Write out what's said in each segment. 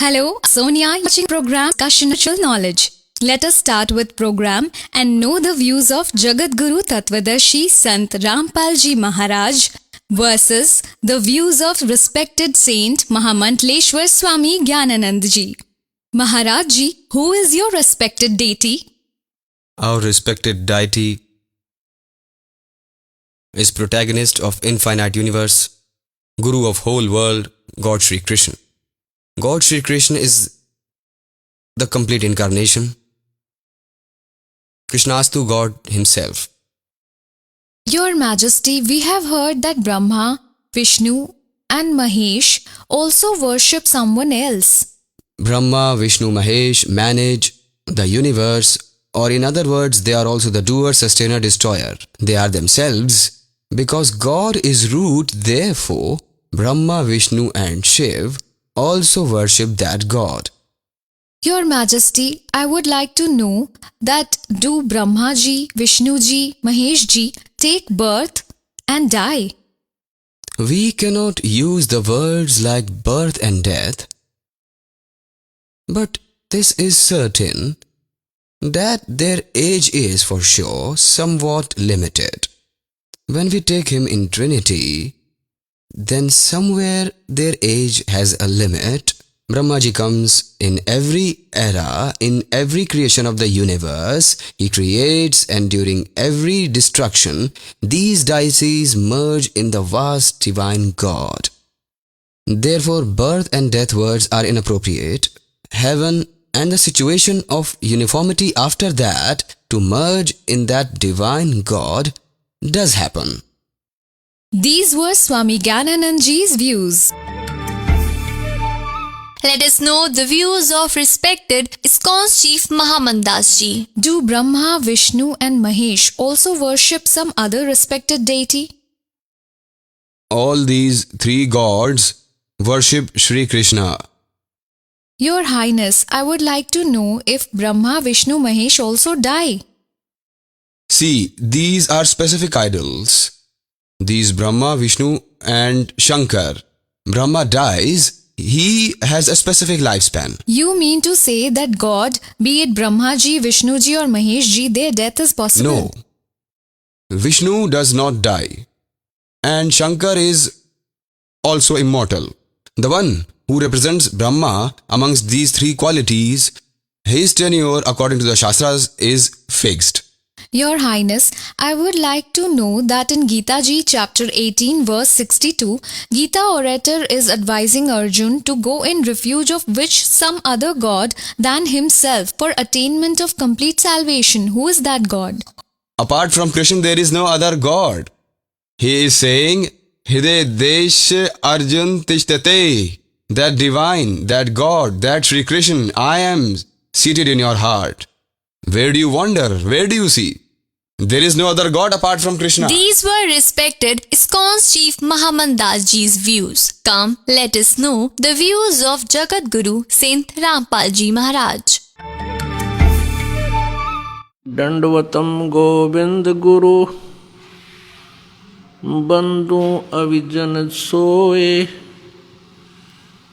Hello, Sonia, watching program Discussion Knowledge. Let us start with program and know the views of Jagat Guru Tattvadarshi Sant Rampal Ji Maharaj versus the views of respected Saint Mahamantleshwar Swami Gyananand Ji. Maharaj Ji, who is your respected deity? Our respected deity is protagonist of infinite universe, Guru of whole world, God Shri Krishna. God Shri Krishna is the complete incarnation. Krishnastu God himself. Your Majesty, we have heard that Brahma, Vishnu and Mahesh also worship someone else. Brahma, Vishnu, Mahesh manage the universe, or in other words, they are also the doer, sustainer, destroyer. They are themselves, because God is root, therefore Brahma, Vishnu and Shiv also worship that God. Your Majesty, I would like to know that do Brahma Ji, Vishnu Ji, Mahesh Ji take birth and die? We cannot use the words like birth and death, but this is certain that their age is for sure somewhat limited. When we take him in Trinity, then somewhere their age has a limit. Brahmaji comes in every era, in every creation of the universe. He creates, and during every destruction, these deities merge in the vast divine God. Therefore, birth and death words are inappropriate. Heaven and the situation of uniformity after that to merge in that divine God does happen. These were Swami Gyananand Ji's views. Let us know the views of respected ISKCON's Chief Mahamandas Ji. Do Brahma, Vishnu and Mahesh also worship some other respected deity? All these three gods worship Shri Krishna. Your Highness, I would like to know if Brahma, Vishnu, Mahesh also die. See, these are specific idols. These Brahma, Vishnu and Shankar. Brahma dies, he has a specific lifespan. You mean to say that God, be it Brahma Ji, Vishnu Ji or Mahesh Ji, their death is possible? No. Vishnu does not die. And Shankar is also immortal. The one who represents Brahma amongst these three qualities, his tenure according to the Shastras is fixed. Your Highness, I would like to know that in Gita Ji chapter 18 verse 62, Gita orator is advising Arjun to go in refuge of which some other god than himself for attainment of complete salvation. Who is that god? Apart from Krishna, there is no other god. He is saying, Hide Desh Arjun Tishtate. That divine, that God, that Sri Krishna, I am seated in your heart. Where do you wander? Where do you see? There is no other God apart from Krishna. These were respected ISKCON's Chief Mahamandas Ji's views. Come, let us know the views of Jagat Guru Sant Rampal Ji Maharaj. दंडवतम Govind Guru बंधु अविजन सोए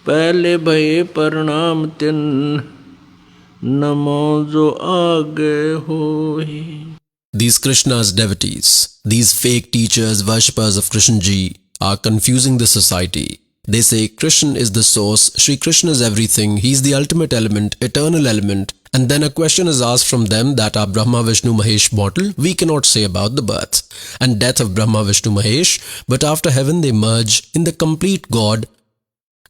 पहले भये प्रणाम तिन नमो जो आगे होए. These Krishna's devotees, these fake teachers, worshippers of Krishna Ji are confusing the society. They say Krishna is the source, Shri Krishna is everything, he is the ultimate element, eternal element, and then a question is asked from them that are Brahma, Vishnu, Mahesh mortal? We cannot say about the birth and death of Brahma, Vishnu, Mahesh, but after heaven they merge in the complete God,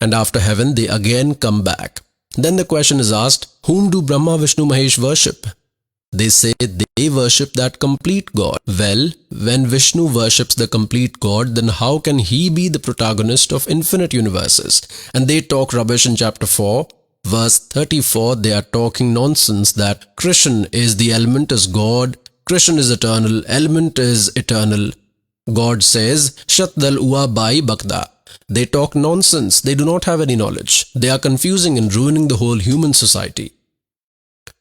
and after heaven they again come back. Then the question is asked, whom do Brahma, Vishnu, Mahesh worship? They say they worship that complete God. Well, when Vishnu worships the complete God, then how can he be the protagonist of infinite universes? And they talk rubbish in chapter 4, verse 34. They are talking nonsense that Krishna is the element is God, Krishna is eternal, element is eternal. God says, Shatdal ua bai bakda. They talk nonsense. They do not have any knowledge. They are confusing and ruining the whole human society.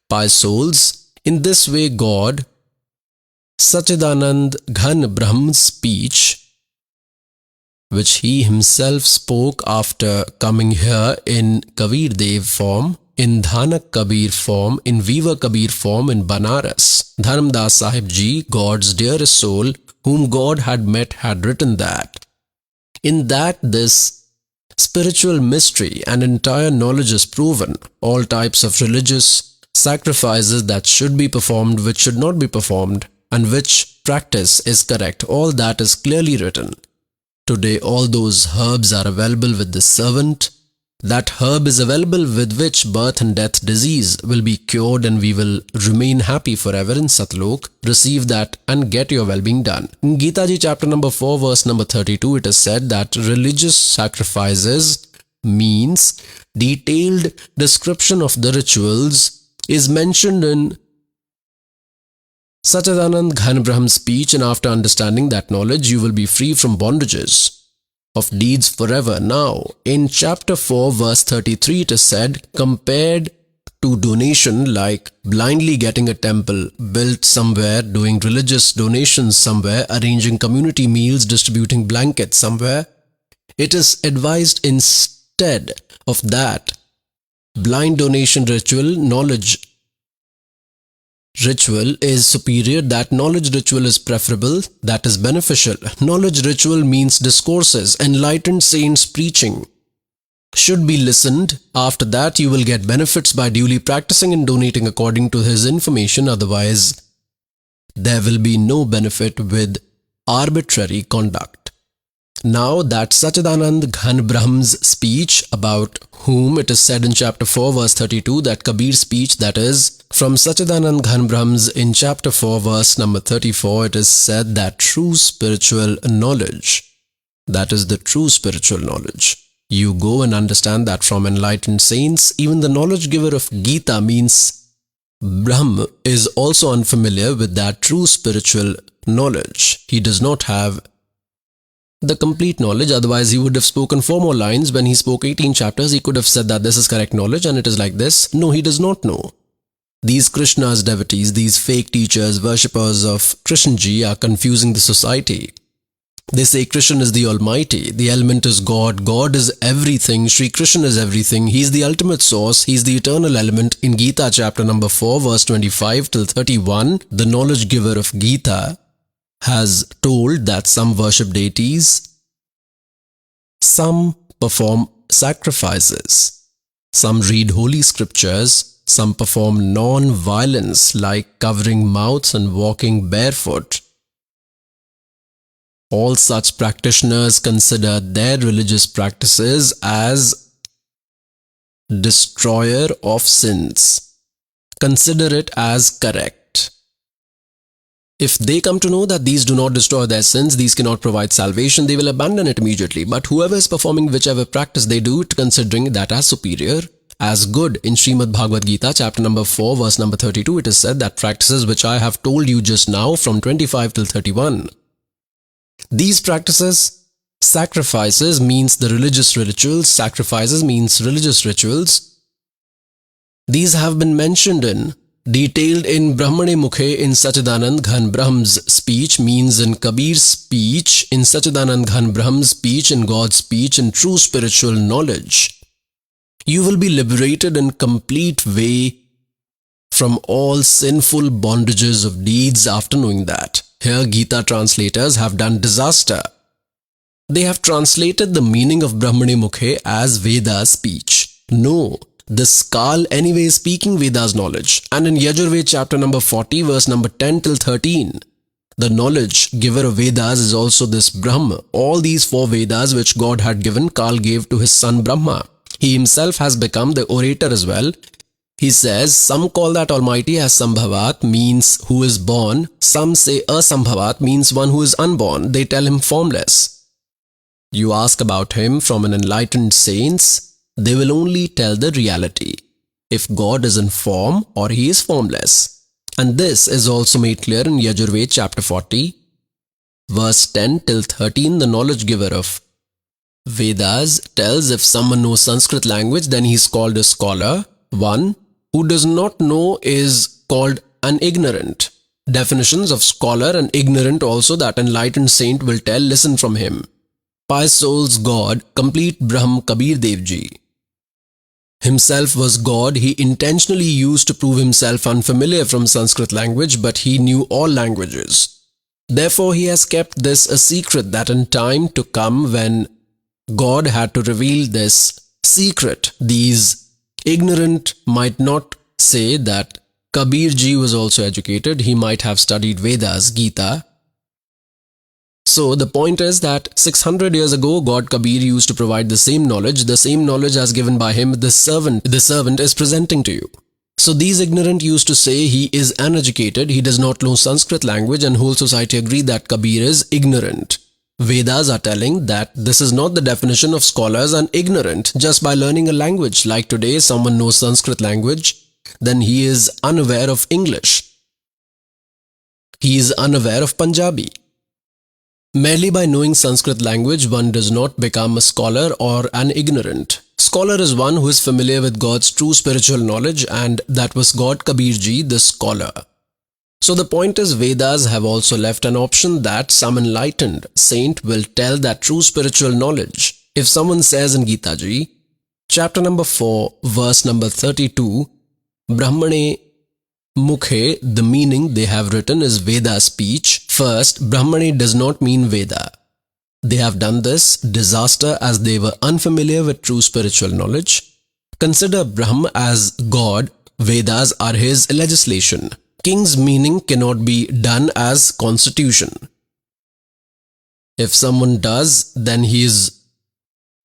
Pious souls, in this way God, Sachidanand Ghan Brahm's speech which he himself spoke after coming here in Kabir Dev form, in Dhanak Kabir form, in Viva Kabir form in Banaras. Dharamdas Sahib Ji, God's dearest soul, whom God had met, had written that. In that this spiritual mystery and entire knowledge is proven, all types of religious sacrifices that should be performed, which should not be performed, and which practice is correct, all that is clearly written. Today all those herbs are available with the servant. That herb is available with which birth and death disease will be cured, and we will remain happy forever in Satlok. Receive that and get your well-being done. In Gita Ji chapter number 4 verse number 32 it is said that religious sacrifices means detailed description of the rituals is mentioned in Sachidanand Ghan Brahm's speech, and after understanding that knowledge you will be free from bondages of deeds forever. Now, in chapter 4 verse 33 it is said, compared to donation like blindly getting a temple built somewhere, doing religious donations somewhere, arranging community meals, distributing blankets somewhere, it is advised instead of that blind donation ritual, knowledge ritual is superior, that knowledge ritual is preferable, that is beneficial. Knowledge ritual means discourses, enlightened saints preaching should be listened. After that you will get benefits by duly practicing and donating according to his information, otherwise there will be no benefit with arbitrary conduct. Now that Sachidanand Ghan Brahm's speech, about whom it is said in chapter 4 verse 32 that Kabir's speech, that is from Sachidanand Ghan Brahm's, in chapter 4 verse number 34 it is said that true spiritual knowledge, that is the true spiritual knowledge, you go and understand that from enlightened saints. Even the knowledge giver of Gita means Brahm is also unfamiliar with that true spiritual knowledge. He does not have the complete knowledge, otherwise he would have spoken 4 more lines. When he spoke 18 chapters, he could have said that this is correct knowledge and it is like this. No, he does not know. These Krishna's devotees, these fake teachers, worshippers of Krishna Ji are confusing the society. They say Krishna is the Almighty, the element is God, God is everything, Sri Krishna is everything, He is the ultimate source, He is the eternal element. In Gita chapter number 4 verse 25 till 31, the knowledge giver of Gita has told that some worship deities, some perform sacrifices, some read holy scriptures, some perform non-violence like covering mouths and walking barefoot. All such practitioners consider their religious practices as destroyer of sins. Consider it as correct. If they come to know that these do not destroy their sins, these cannot provide salvation, they will abandon it immediately. But whoever is performing whichever practice, they do it considering that as superior, as good. In Srimad Bhagavad Gita, chapter number 4, verse number 32, it is said that practices which I have told you just now from 25 till 31. These practices, sacrifices means the religious rituals, sacrifices means religious rituals. These have been mentioned in, detailed in Brahmane Mukhe in Sachidanand Ghan Brahm's speech, means in Kabir's speech, in Sachidanand Ghan Brahm's speech, in God's speech, in true spiritual knowledge. You will be liberated in complete way from all sinful bondages of deeds after knowing that. Here Gita translators have done disaster. They have translated the meaning of Brahmane Mukhe as Veda's speech. No, the Skal anyway is speaking Veda's knowledge. And in Yajurved chapter number 40 verse number 10 till 13, the knowledge giver of Vedas is also this Brahma. All these 4 Vedas which God had given, Kal gave to his son Brahma. He himself has become the orator as well. He says, some call that Almighty as Sambhavat, means who is born. Some say Asambhavat means one who is unborn. They tell him formless. You ask about him from an enlightened saints, they will only tell the reality, if God is in form or he is formless. And this is also made clear in Yajurved chapter 40, verse 10 till 13. The knowledge giver of Vedas tells if someone knows Sanskrit language, then he is called a scholar. One who does not know is called an ignorant. Definitions of scholar and ignorant also that enlightened saint will tell, listen from him. pious soul's God, complete Brahm Kabir Dev Ji. Himself was God. He intentionally used to prove himself unfamiliar from Sanskrit language, but he knew all languages. Therefore, he has kept this a secret, that in time to come when God had to reveal this secret, these ignorant might not say that Kabir Ji was also educated. He might have studied Vedas, Gita. So the point is that 600 years ago, God Kabir used to provide the same knowledge as given by him, the servant is presenting to you. So these ignorant used to say he is uneducated, he does not know Sanskrit language, and whole society agreed that Kabir is ignorant. Vedas are telling that this is not the definition of scholars and ignorant just by learning a language. Like today, someone knows Sanskrit language, then he is unaware of English. He is unaware of Punjabi. Merely by knowing Sanskrit language, one does not become a scholar or an ignorant. Scholar is one who is familiar with God's true spiritual knowledge, and that was God Kabir Ji, the scholar. So the point is, Vedas have also left an option that some enlightened saint will tell that true spiritual knowledge. If someone says in Gita Ji, chapter number 4, verse number 32, Brahmane Mukhe, the meaning they have written is Veda speech. First, Brahmane does not mean Veda. They have done this disaster as they were unfamiliar with true spiritual knowledge. Consider Brahm as God, Vedas are his legislation. King's meaning cannot be done as constitution. If someone does, then he is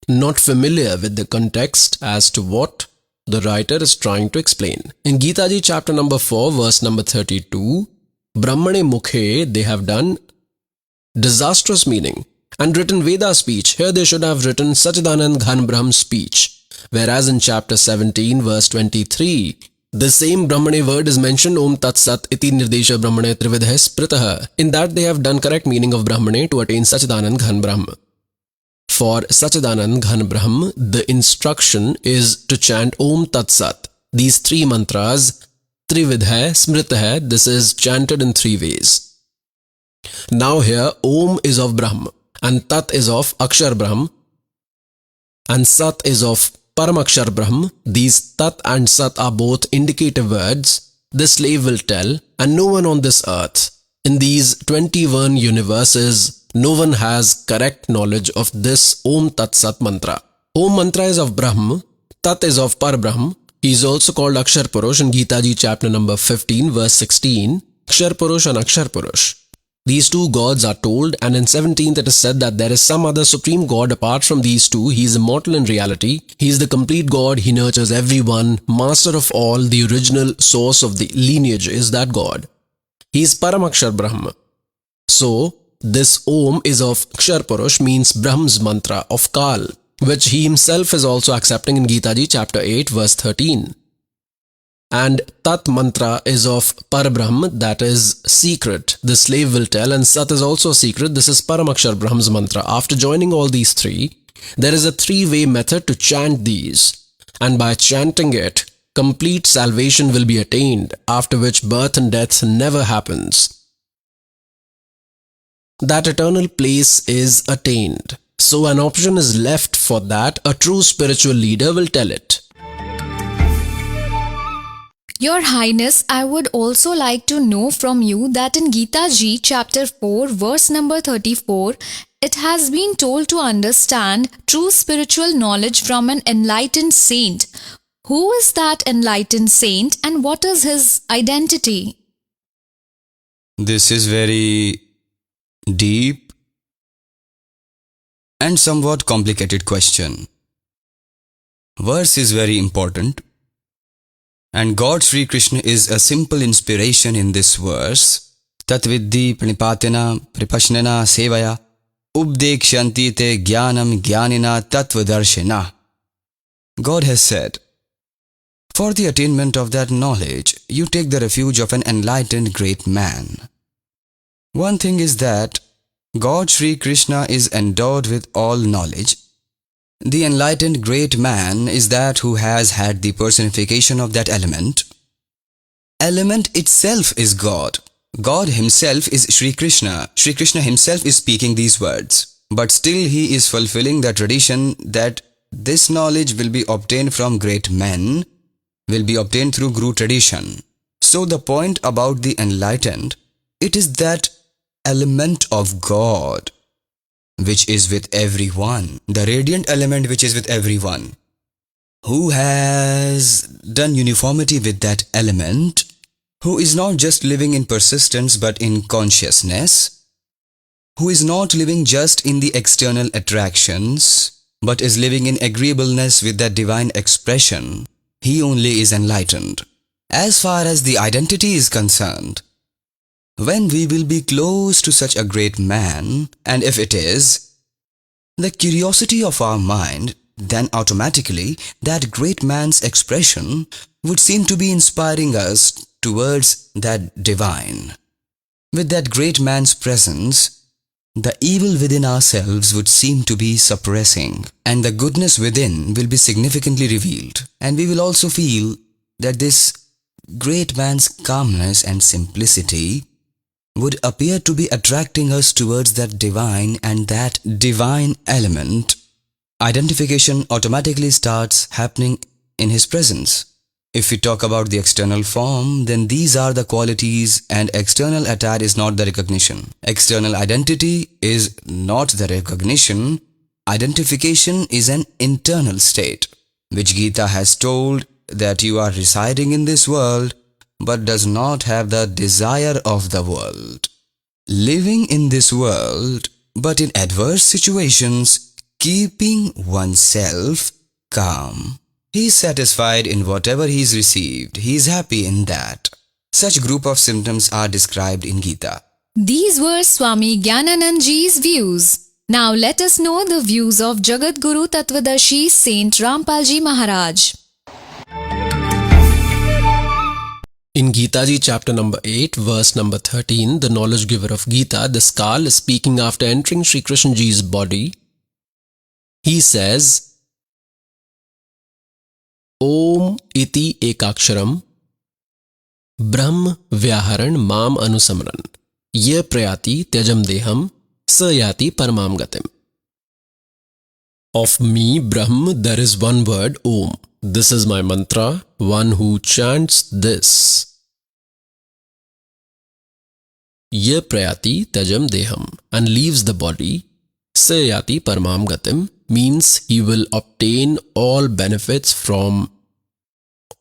not familiar with the context as to what the writer is trying to explain. In Gita Ji chapter number 4 verse number 32, Brahmane Mukhe, they have done disastrous meaning and written Veda speech. Here they should have written Sachidanand Ghan Brahm speech. Whereas in chapter 17 verse 23, the same Brahmane word is mentioned, Om Tat Sat Iti Nirdesha Brahmane Trividha Spritah. In that they have done correct meaning of Brahmane to attain Sachidanand Ghan Brahm. For Sachidanand Ghan Brahm, the instruction is to chant Om Tat Sat. These three mantras, Trividha, Smritah, this is chanted in three ways. Now here, Om is of Brahm, and Tat is of Akshar Brahm, and Sat is of Paramakshar Brahm. These Tat and Sat are both indicative words. The slave will tell, and no one on this earth, in these 21 universes, no one has correct knowledge of this Om Tat Sat mantra. Om mantra is of Brahm, Tat is of Parabrahm. He is also called Akshar Purush in Gita Ji chapter number 15 verse 16. Akshar Purush and Akshar Purush. These two gods are told, and in 17th it is said that there is some other supreme god apart from these two. He is immortal in reality. He is the complete God. He nurtures everyone. Master of all, the original source of the lineage is that God. He is Paramakshar Brahma. So, this Om is of Akshar Purush, means Brahm's mantra of Kal, which he himself is also accepting in Gita Ji chapter 8 verse 13. And Tat mantra is of Parabrahm, that is secret, the slave will tell, and Sat is also secret, this is Paramakshar Brahm's mantra. After joining all these three, there is a three-way method to chant these, and by chanting it, complete salvation will be attained, after which birth and death never happens. That eternal place is attained. So an option is left for that. A true spiritual leader will tell it. Your Highness, I would also like to know from you that in Gita Ji chapter 4 verse number 34, it has been told to understand true spiritual knowledge from an enlightened saint. Who is that enlightened saint and what is his identity? This is very deep and somewhat complicated question. Verse is very important. And God Sri Krishna is a simple inspiration in this verse. Tatviddi pranipatena pripashnena sevaya ubdekshanti te jnanam jnanina tattvadarshina. God has said, for the attainment of that knowledge, you take the refuge of an enlightened great man. One thing is that God Sri Krishna is endowed with all knowledge. The enlightened great man is that who has had the personification of that element. Element itself is God. God himself is Sri Krishna. Sri Krishna himself is speaking these words. but still he is fulfilling the tradition that this knowledge will be obtained from great men, will be obtained through Guru tradition. So the point about the enlightened, it is that element of God which is with everyone, the radiant element which is with everyone. Who has done uniformity with that element, who is not just living in persistence but in consciousness, who is not living just in the external attractions but is living in agreeableness with that divine expression, he only is enlightened. As far as the identity is concerned, when we will be close to such a great man, and if it is the curiosity of our mind, then automatically that great man's expression would seem to be inspiring us towards that divine. With that great man's presence, the evil within ourselves would seem to be suppressing, and the goodness within will be significantly revealed. And we will also feel that this great man's calmness and simplicity would appear to be attracting us towards that divine, and that divine element. Identification automatically starts happening in his presence. If we talk about the external form, then these are the qualities, and external attire is not the recognition. External identity is not the recognition. Identification is an internal state, which Gita has told that you are residing in this world, but does not have the desire of the world. Living in this world, but in adverse situations, keeping oneself calm. He is satisfied in whatever he is received. He is happy in that. Such group of symptoms are described in Gita. These were Swami Gyananand Ji's views. Now let us know the views of Jagat Guru Tattvadarshi Sant Rampal Ji Maharaj. In Gita Ji chapter number 8, verse number 13, the knowledge giver of Gita, the Skal, is speaking after entering Sri Krishna Ji's body. He says, Om iti ekaksharam Brahm vyaharan mam anusamran Ye prayati tyajam deham sayati paramam gatim. Of me, Brahm, there is one word, Om. This is my mantra. One who chants this, Ye prayati tyajam deham, and leaves the body, sayati paramam gatim, means he will obtain all benefits from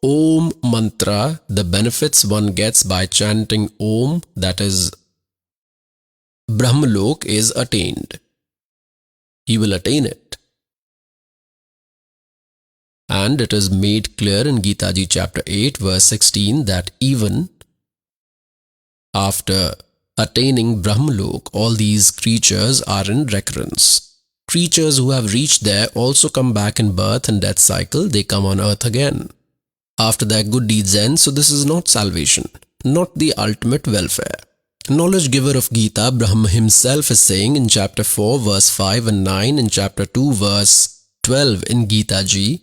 Om mantra, the benefits one gets by chanting Om, that is, Brahmalok, is attained. He will attain it. And it is made clear in Gita Ji chapter 8, verse 16, that even after attaining Brahmalok, all these creatures are in recurrence. Creatures who have reached there also come back in birth and death cycle. They come on earth again after their good deeds end. So this is not salvation, not the ultimate welfare. Knowledge giver of Gita, Brahma himself, is saying in chapter 4, verse 5 and 9, in chapter 2, verse 12 in Gita Ji,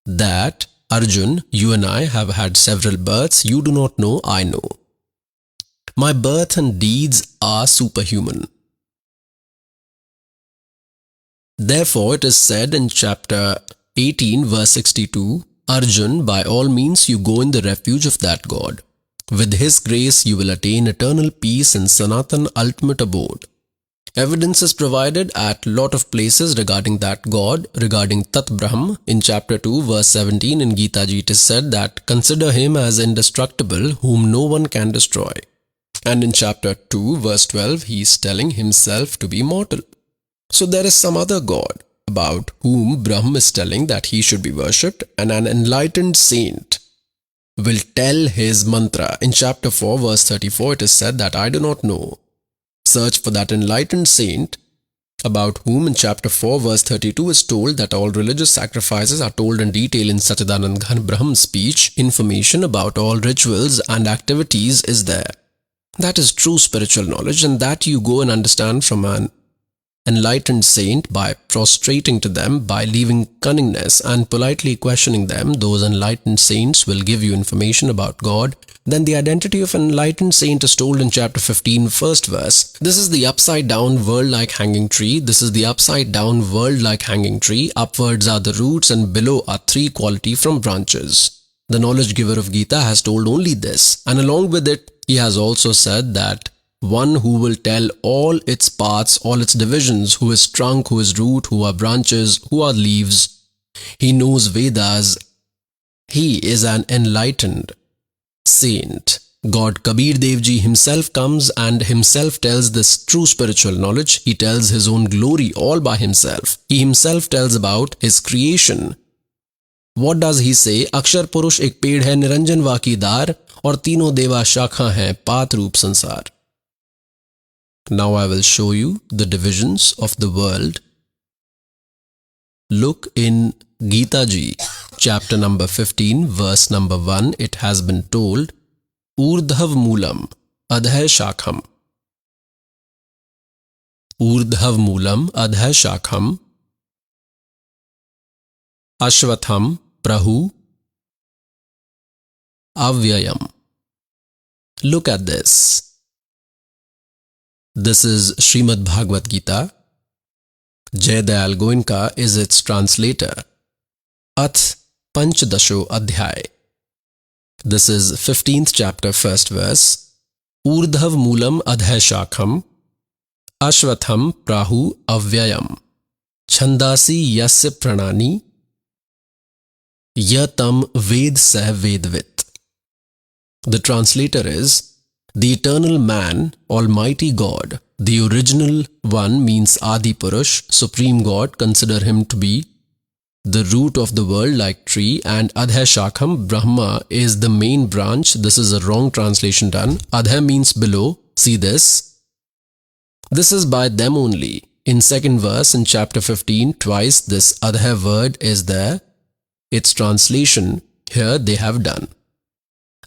that Arjun, you and I have had several births. You do not know, I know. My birth and deeds are superhuman. Therefore, it is said in chapter 18, verse 62, Arjun, by all means you go in the refuge of that God. With his grace you will attain eternal peace and Sanatan ultimate abode. Evidence is provided at lot of places regarding that God, regarding Tat Brahm. In chapter 2, verse 17 in Gita Ji, it is said that consider him as indestructible, whom no one can destroy. And in chapter 2, verse 12, he is telling himself to be mortal. So there is some other God about whom Brahm is telling that he should be worshipped, and an enlightened saint will tell his mantra. In chapter 4, verse 34, it is said that I do not know. Search for that enlightened saint, about whom in chapter 4, verse 32 is told that all religious sacrifices are told in detail in Satchidanand Ghan Brahm's speech. Information about all rituals and activities is there. That is true spiritual knowledge, and that you go and understand from an enlightened saint by prostrating to them, by leaving cunningness and politely questioning them, those enlightened saints will give you information about God. Then the identity of an enlightened saint is told in chapter 15, first verse. This is the upside down world-like hanging tree. This is the upside down world-like hanging tree. Upwards are the roots and below are three quality from branches. The knowledge giver of Gita has told only this, and along with it, he has also said that one who will tell all its parts, all its divisions, who is trunk, who is root, who are branches, who are leaves. He knows Vedas. He is an enlightened saint. God Kabir Dev Ji himself comes and himself tells this true spiritual knowledge. He tells his own glory all by himself. He himself tells about his creation. What does he say? Akshar Purush ek पेड़ है निरंजन वाकीदार और तीनों देवा शाखा हैं पात रूप संसार. Now I will show you the divisions of the world. Look in Gita Ji, chapter number 15, verse number 1. It has been told, Urdhav Moolam Adhay Shakham. Urdhav Moolam Adhay Shakham. Ashwatham Prahu Avyayam. Look at this. This is Srimad Bhagavad Gita. Jay Dayal Goenka is its translator. Ath Panchdasho Adhyay. This is 15th chapter, first verse. Urdhav Moolam Adhay Shakham. Ashwatham Prahu Avyayam. Chandasi Yasya Pranani. Yatam Ved Sah Vedvit. The translator is, the eternal man, Almighty God, the original one means Adi Purush, Supreme God, consider him to be the root of the world like tree, and Adhay Shakham, Brahma, is the main branch. This is a wrong translation done. Adhay means below. See this? This is by them only. In second verse in chapter 15, twice this Adhay word is there. Its translation here they have done.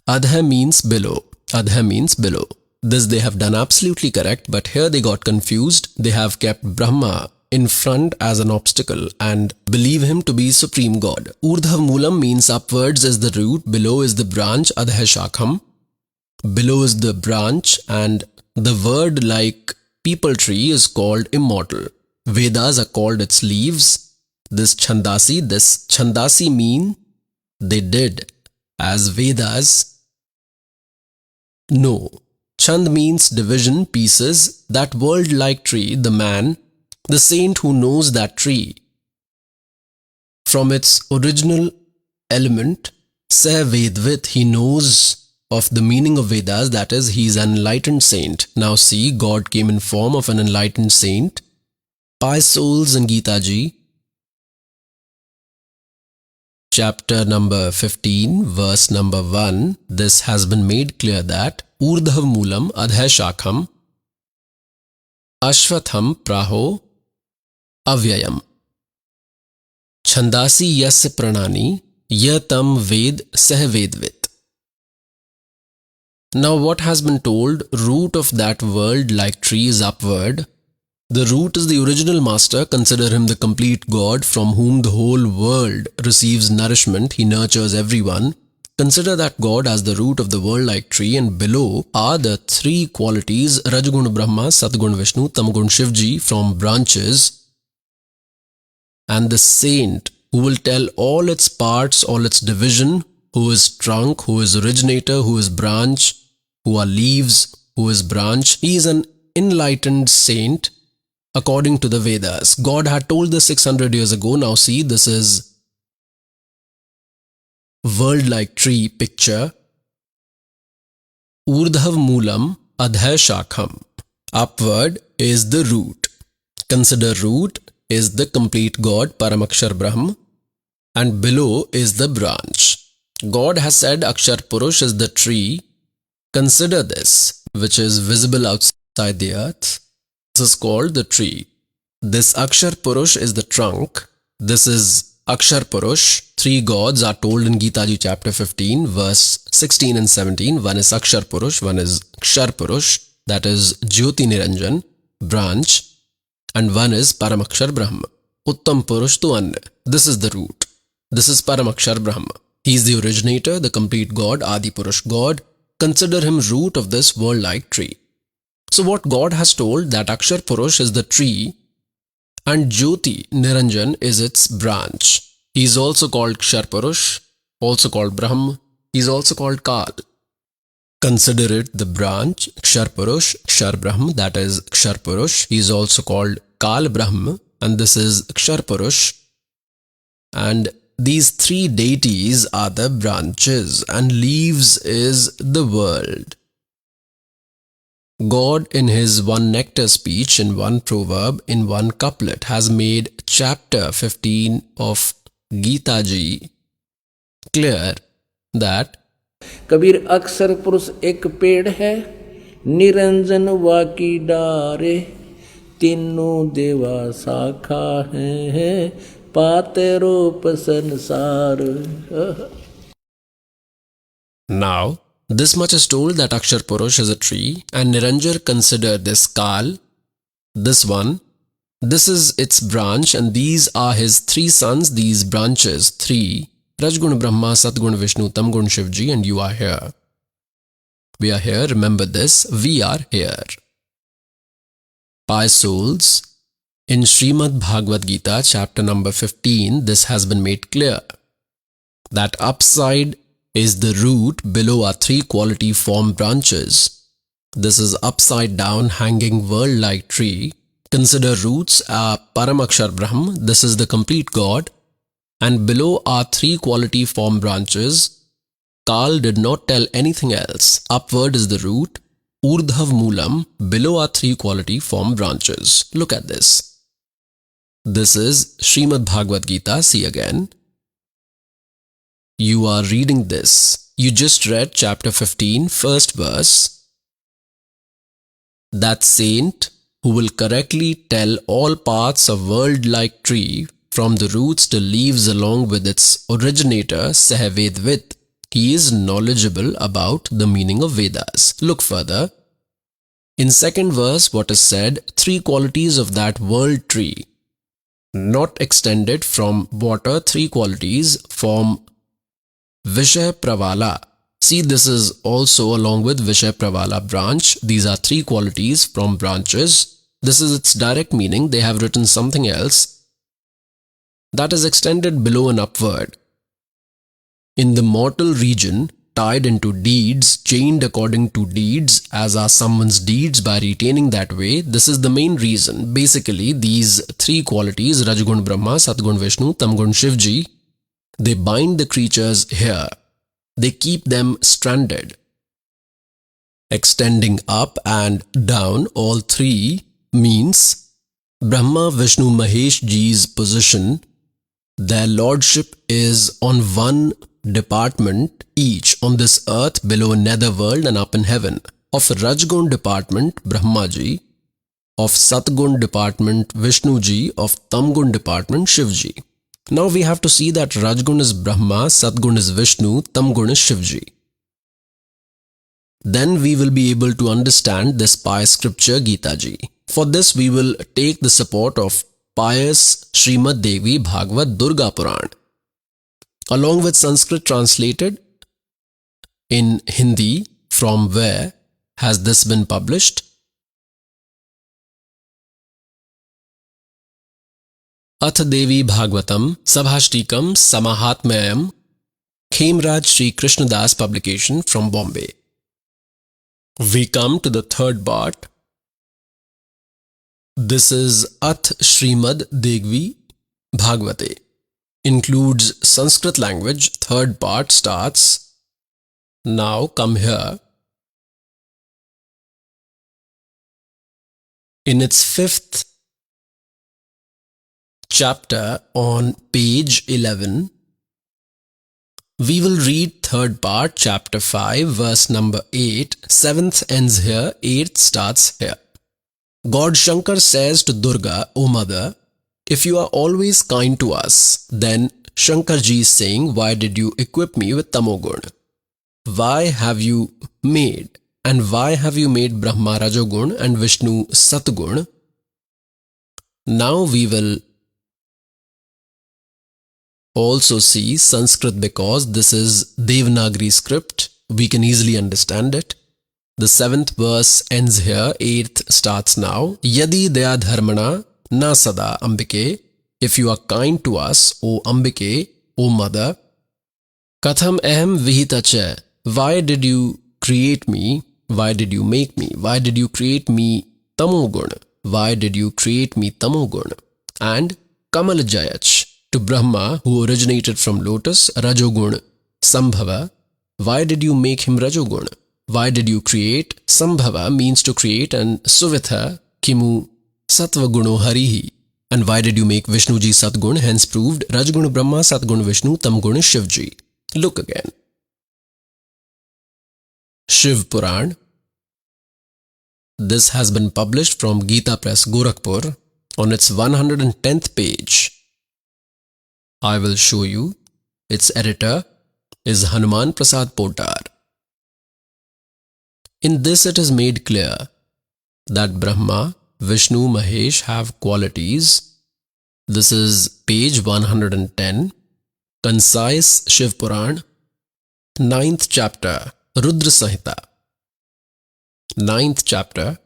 Adhay means below. Adhay means below. This they have done absolutely correct, but here they got confused. They have kept Brahma in front as an obstacle and believe him to be Supreme God. Urdhav Moolam means upwards is the root, below is the branch, Adhay Shakham. Below is the branch, and the word like people tree is called immortal. Vedas are called its leaves. This Chandasi mean they did as Vedas. No. Chand means division, pieces. That world-like tree, the man, the saint who knows that tree from its original element, Sah Vedvit, he knows of the meaning of Vedas, that is, he is an enlightened saint. Now see, God came in form of an enlightened saint. Pious souls in Gita Ji, chapter number 15, verse number 1, this has been made clear that Urdhav Moolam Adhay Shakham Ashwatham Praho Avyayam Chandasi Yasya Pranani Yatam Ved Sah Vedvit. Now what has been told, root of that world like tree is upward. The root is the original master, consider him the complete God from whom the whole world receives nourishment, he nurtures everyone. Consider that God as the root of the world like tree, and below are the three qualities, Rajgun Brahma, Satgun Vishnu, Tamgun Shivji from branches, and the saint who will tell all its parts, all its division, who is trunk, who is originator, who is branch, who are leaves, who is branch. He is an enlightened saint. According to the Vedas, God had told this 600 years ago. Now see, this is world-like tree picture. Urdhav Moolam Adhay Shakham. Upward is the root. Consider root is the complete God, Paramakshar Brahm, and below is the branch. God has said Akshar Purush is the tree. Consider this, which is visible outside the earth. This is called the tree. This Akshar Purush is the trunk. This is Akshar Purush. Three gods are told in Gita Ji chapter 15, verse 16 and 17. One is Akshar Purush, one is Kshar Purush, that is Jyoti Niranjan, branch, and one is Paramakshar Brahma. Uttam Purush tu Anya. This is the root. This is Paramakshar Brahma. He is the originator, the complete God, Adi Purush God. Consider him root of this world-like tree. So what God has told, that Akshar Purush is the tree and Jyoti Niranjan is its branch. He is also called Kshar Purush, also called Brahma. He is also called Kal. Consider it the branch, Kshar Purush, Kshar Brahma, that is Kshar Purush. He is also called Kal Brahma, and this is Kshar Purush. And these three deities are the branches, and leaves is the world. God, in his one nectar speech, in one proverb, in one couplet, has made chapter 15 of Gita Ji clear that Kabir अक्सर पुरुष एक पेड़ है, निरंजन वाकी डारे, तीनों देवा शाखा है, पाते रूप संसार. now this much is told that Akshar Purush is a tree, and Niranjar consider this Kal, this one, this is its branch, and these are his three sons, these branches, three, Rajgun Brahma, Satgun Vishnu, Tamgun Shivji, and you are here. We are here, remember this, we are here. Pious souls, in Srimad Bhagavad Gita, chapter number 15, this has been made clear, that upside is the root, below are three quality form branches. This is upside down hanging world-like tree. Consider roots are Paramakshar Brahma, this is the complete God, and below are three quality form branches. Kal did not tell anything else. Upward is the root, Urdhav Moolam, below are three quality form branches. Look at this. This is Srimad Bhagavad Gita, see again. You are reading this. You just read chapter 15, first verse. That saint who will correctly tell all parts of world-like tree, from the roots to leaves along with its originator, Sahavedvit. He is knowledgeable about the meaning of Vedas. Look further. In second verse, what is said, three qualities of that world tree, not extended from water, three qualities form Vishaya Pravala. See, this is also along with Vishaya Pravala branch. These are three qualities from branches. This is its direct meaning. They have written something else that is extended below and upward. In the mortal region, tied into deeds, chained according to deeds, as are someone's deeds by retaining that way, this is the main reason. Basically, these three qualities, Rajgun Brahma, Satgun Vishnu, Tamgun Shivji, they bind the creatures here. They keep them stranded. Extending up and down, all three means Brahma, Vishnu, Mahesh Ji's position. Their lordship is on one department each on this earth, below netherworld and up in heaven. Of Rajgun department, Brahma Ji. Of Satgun department, Vishnu Ji. Of Tamgun department, Shiv Ji. Now we have to see that Rajgun is Brahma, Satgun is Vishnu, Tamgun is Shiv Ji. Then we will be able to understand this pious scripture Gita Ji. For this we will take the support of pious Srimad Devi Bhagavad Durga Puran, along with Sanskrit translated in Hindi. From where has this been published? Ath Devi Bhagavatam Sabhashtikam Samahatmayam, Khemraj Sri Krishnadas publication from Bombay. We come to the third part. This is Ath Srimad Devi Bhagavate. Includes Sanskrit language. Third part starts. Now come here. In its fifth chapter on page 11, we will read third part, chapter 5, verse number 8. Seventh ends here, eighth starts here. God Shankar says to Durga, O mother, if you are always kind to us, then Shankarji is saying, why did you equip me with Tamogun? Why have you made Brahma Rajogun and Vishnu Satgun? Now we will also see Sanskrit because this is Devanagari script. We can easily understand it. The 7th verse ends here, 8th starts now. Yadi daya dharmana na sada ambike. If you are kind to us, O Ambike, O Mother. Katham aham vihitacha. Why did you create me? Why did you make me? Why did you create me tamoguna? Why did you create me tamoguna? And Kamalajayach. To Brahma, who originated from lotus, Rajogun, Sambhava. Why did you make him Rajogun? Why did you create? Sambhava means to create, and Suvitha, Kimu, Sattva Guno Harihi. And why did you make Vishnuji Satgun? Hence proved Rajgun Brahma, Satgun Vishnu, Tamgun Shivji. Look again. Shiv Puran. This has been published from Gita Press, Gorakhpur, on its 110th page. I will show you. Its editor is Hanuman Prasad Poddar. In this it is made clear that Brahma, Vishnu, Mahesh have qualities. This is page 110, concise Shiv Puran, 9th chapter, Rudra Samhita. 9th chapter.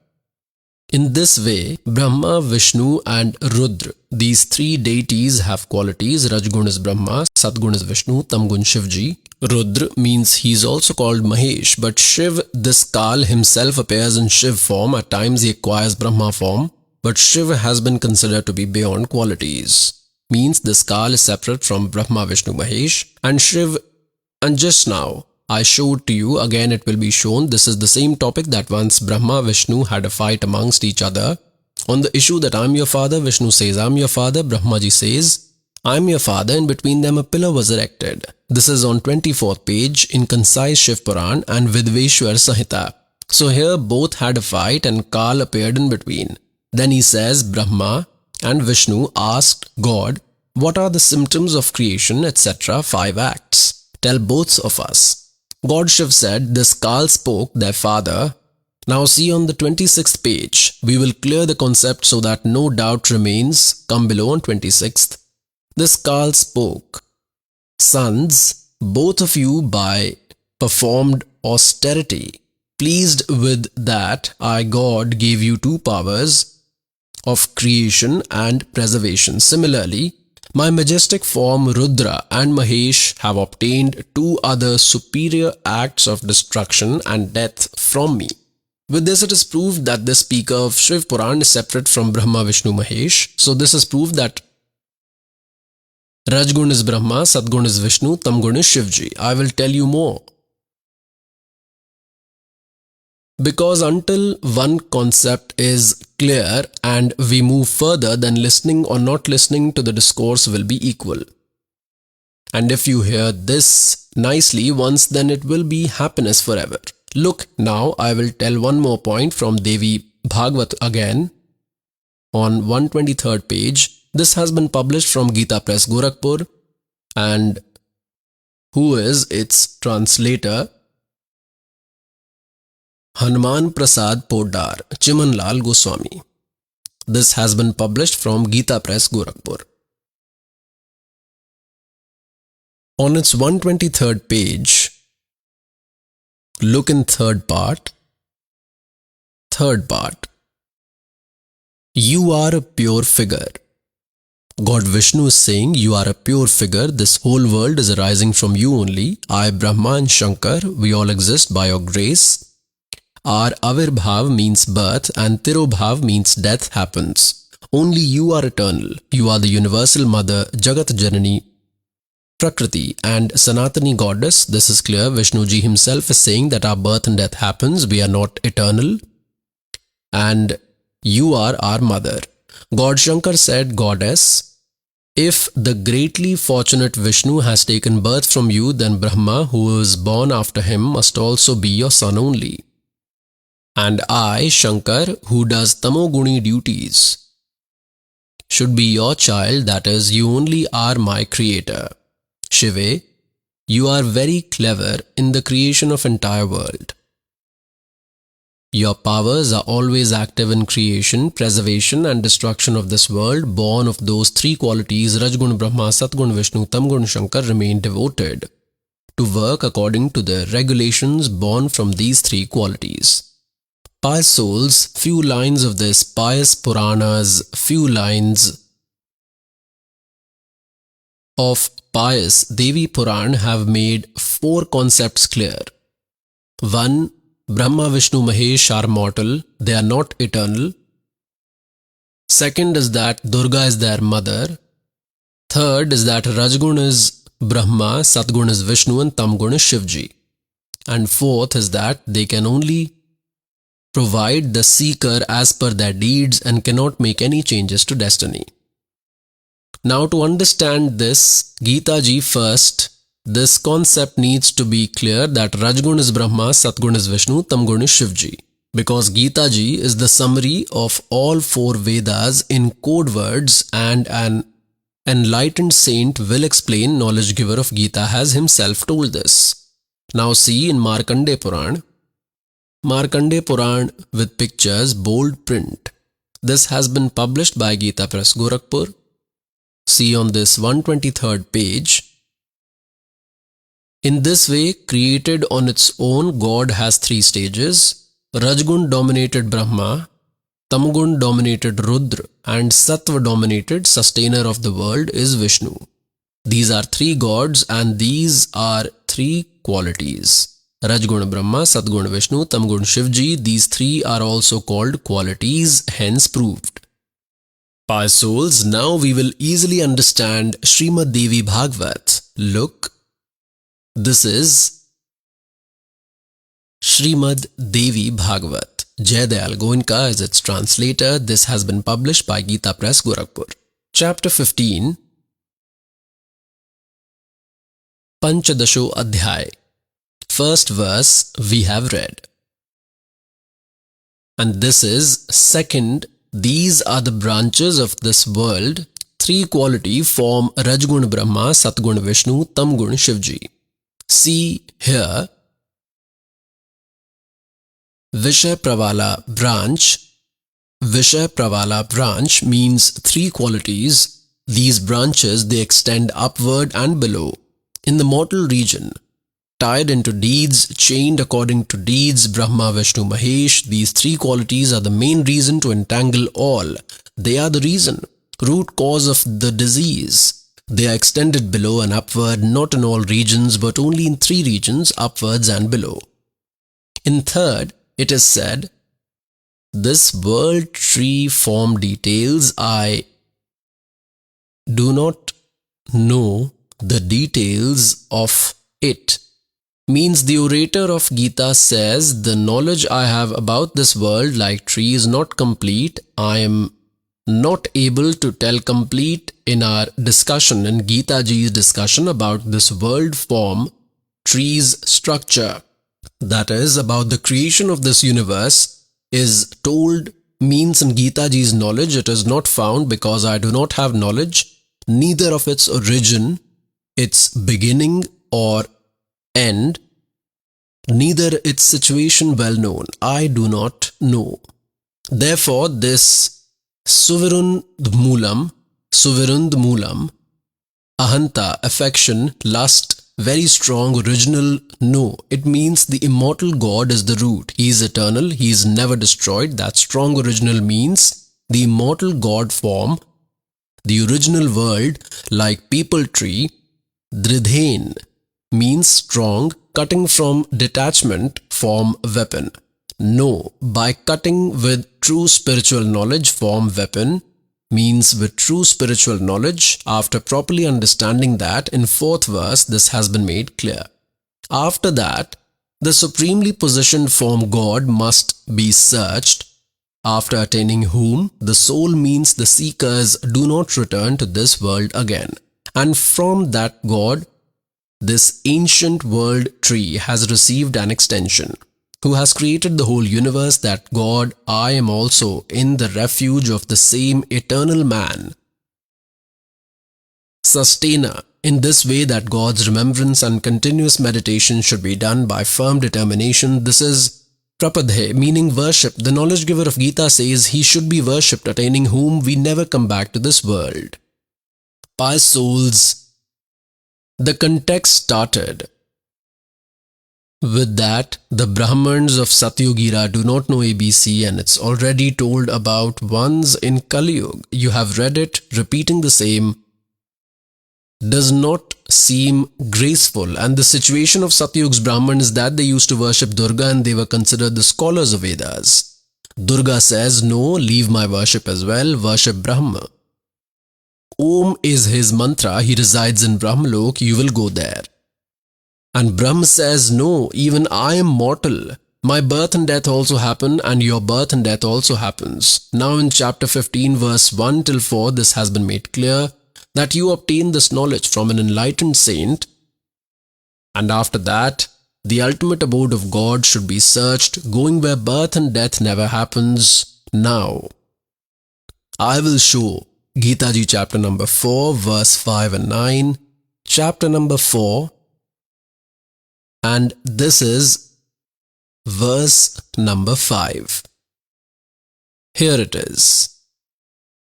In this way, Brahma, Vishnu and Rudra, these three deities have qualities. Rajgun is Brahma, Satgun is Vishnu, Tamgun Shivji. Rudra means he is also called Mahesh, but Shiv, this Kal himself appears in Shiv form. At times he acquires Brahma form, but Shiv has been considered to be beyond qualities. Means this Kal is separate from Brahma, Vishnu, Mahesh and Shiv. And just now, I showed to you, again it will be shown, this is the same topic that once Brahma, Vishnu had a fight amongst each other. On the issue that I am your father, Vishnu says, I am your father, Brahmaji says, I am your father, and between them a pillar was erected. This is on 24th page in concise Shiv Puran and Vidveshwar Samhita. So here both had a fight and Kal appeared in between. Then he says, Brahma and Vishnu asked God, what are the symptoms of creation, etc. 5 acts. Tell both of us. God Shiv said, this Kal spoke, their father. Now see on the 26th page, we will clear the concept so that no doubt remains. Come below on 26th. This Kal spoke, sons, both of you by performed austerity, pleased with that I God gave you 2 powers of creation and preservation. Similarly, my majestic form Rudra and Mahesh have obtained 2 other superior acts of destruction and death from me. With this it is proved that the speaker of Shiv Puran is separate from Brahma, Vishnu, Mahesh. So this is proved that Rajgun is Brahma, Satgun is Vishnu, Tamgun is Shivji. I will tell you more. Because until one concept is clear and we move further, then listening or not listening to the discourse will be equal. And if you hear this nicely once, then it will be happiness forever. Look, now I will tell one more point from Devi Bhagvat again on 123rd page. This has been published from Gita Press, Gorakhpur, and who is its translator? Hanuman Prasad Poddar, Chimanlal Goswami. This has been published from Gita Press, Gorakhpur. On its 123rd page, look in third part. Third part. You are a pure figure. God Vishnu is saying, you are a pure figure. This whole world is arising from you only. I, Brahma and Shankar, we all exist by your grace. Our Avirbhav means birth and Tirobhav means death happens. Only you are eternal. You are the universal mother, Jagat Janani, Prakriti and Sanatani goddess. This is clear. Vishnuji himself is saying that our birth and death happens. We are not eternal. And you are our mother. God Shankar said, Goddess, if the greatly fortunate Vishnu has taken birth from you, then Brahma, who is born after him, must also be your son only. And I, Shankar, who does tamoguni duties, should be your child, that is, you only are my creator. Shive, you are very clever in the creation of entire world. Your powers are always active in creation, preservation and destruction of this world. Born of those three qualities, Rajgun Brahma, Satgun Vishnu, Tamgun Shankar, remain devoted to work according to the regulations born from these three qualities. Pious souls, few lines of this pious Puranas, few lines of pious Devi Puran have made four concepts clear. 1. Brahma, Vishnu, Mahesh are mortal, they are not eternal. Second is that Durga is their mother. Third is that Rajgun is Brahma, Satgun is Vishnu and Tamgun is Shivji. And fourth is that they can only provide the seeker as per their deeds and cannot make any changes to destiny. Now to understand this, Gita ji first, this concept needs to be clear that Rajgun is Brahma, Satgun is Vishnu, Tamgun is Shivji. Because Gita ji is the summary of all four Vedas in code words, and an enlightened saint will explain, knowledge giver of Gita has himself told this. Now see in Markandeya Puran with pictures, bold print. This has been published by Gita Press, Gorakhpur. See on this 123rd page. In this way, created on its own, God has three stages. Rajgun dominated Brahma, Tamgun dominated Rudra, and Sattva dominated sustainer of the world is Vishnu. These are three gods and these are three qualities. Rajgun Brahma, Satgun Vishnu, Tamgun Shivji, these three are also called qualities, hence proved. Pious souls, now we will easily understand Srimad Devi Bhagavat. Look, this is Srimad Devi Bhagavat. Jai Dayal Goenka is its translator. This has been published by Gita Press, Gorakhpur. Chapter 15, Panchadasho Adhyay. First verse we have read. And this is second. These are the branches of this world. Three quality form Rajgun Brahma, Satgun Vishnu, Tamgun Shivji. See here, Vishay Pravala branch means three qualities. These branches, they extend upward and below. In the mortal region, tied into deeds, chained according to deeds, Brahma, Vishnu, Mahesh, these three qualities are the main reason to entangle all. They are the reason, root cause of the disease. They are extended below and upward, not in all regions, but only in three regions, upwards and below. In third, it is said, this world tree form details, I do not know the details of it. Means the orator of Gita says, the knowledge I have about this world like tree is not complete. I am not able to tell complete in our discussion, in Gita ji's discussion about this world form, tree's structure. That is, about the creation of this universe is told, means in Gita ji's knowledge it is not found because I do not have knowledge, neither of its origin, its beginning or end, neither its situation well known. I do not know. Therefore, this Suvirundmulam, ahanta, affection, lust, very strong, original, no. It means the immortal God is the root. He is eternal, he is never destroyed. That strong original means the immortal God form, the original world, like people tree. Dridhain means strong, cutting from detachment, form weapon. No, by cutting with true spiritual knowledge, form weapon, means with true spiritual knowledge. After properly understanding that, in fourth verse, this has been made clear. After that, the supremely positioned form God must be searched, after attaining whom the soul means the seekers do not return to this world again. And from that God, this ancient world tree has received an extension. Who has created the whole universe, that God, I am also in the refuge of the same eternal man. Sustainer, in this way that God's remembrance and continuous meditation should be done by firm determination. This is Prapadhe, meaning worship. The knowledge giver of Gita says he should be worshipped, attaining whom we never come back to this world. Pious souls, the context started with that the Brahmins of Satyugira do not know ABC, and it's already told about once in Kali Yuga. You have read it, repeating the same does not seem graceful. And the situation of Satyug's Brahmins is that they used to worship Durga and they were considered the scholars of Vedas. Durga says, no, leave my worship as well, worship Brahma. Om is his mantra, he resides in Brahmalok, you will go there. And Brahma says, no, even I am mortal. My birth and death also happen, and your birth and death also happens. Now in chapter 15 verse 1 till 4, this has been made clear that you obtain this knowledge from an enlightened saint, and after that, the ultimate abode of God should be searched, going where birth and death never happens. Now, I will show Gita Ji chapter number 4 verse 5 and 9, chapter number 4, and this is verse number 5. Here it is.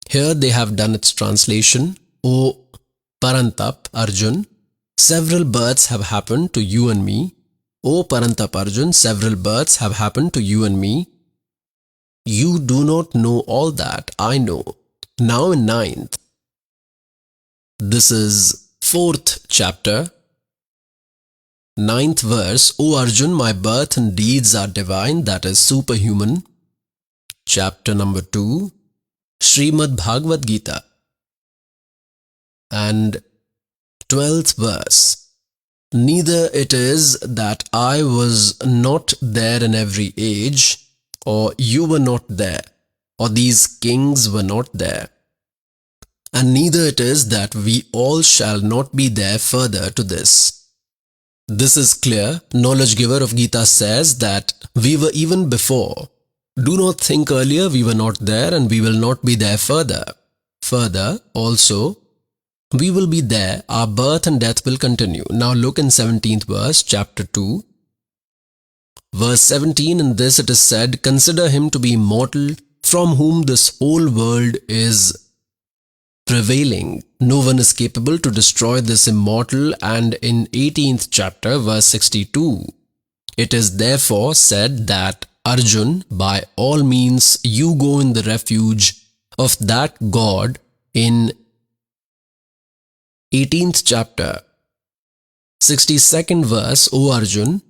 Here they have done its translation. O Parantap Arjun, several births have happened to you and me. O Parantap Arjun, several births have happened to you and me. You do not know all that, I know. Now in 9th. This is 4th chapter. 9th verse. O Arjun, my birth and deeds are divine, that is superhuman. Chapter number 2. Srimad Bhagavad Gita. And 12th verse. Neither it is that I was not there in every age, or you were not there, or these kings were not there. And neither it is that we all shall not be there further to this. This is clear. Knowledge giver of Gita says that we were even before. Do not think earlier we were not there and we will not be there further. Further, also, we will be there, our birth and death will continue. Now look in 17th verse, chapter 2. Verse 17, in this it is said, consider him to be immortal, from whom this whole world is prevailing. No one is capable to destroy this immortal. And in 18th chapter, verse 62, it is therefore said that, Arjun, by all means you go in the refuge of that God. In 18th chapter, 62nd verse, O Arjun,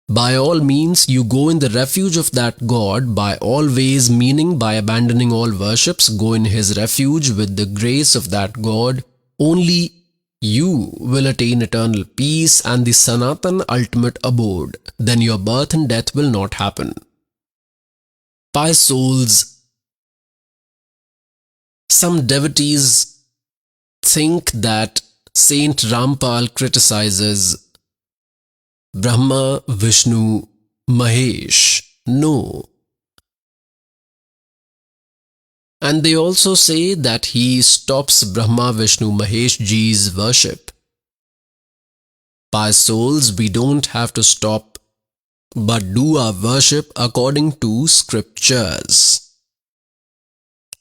by all means you go in the refuge of that God, by all ways, meaning by abandoning all worships, go in his refuge with the grace of that God. Only you will attain eternal peace and the Sanatan ultimate abode. Then your birth and death will not happen. Pious souls, some devotees think that Saint Rampal criticizes Brahma, Vishnu, Mahesh. No. And they also say that he stops Brahma, Vishnu, Mahesh Ji's worship. Pious souls, we don't have to stop, but do our worship according to scriptures.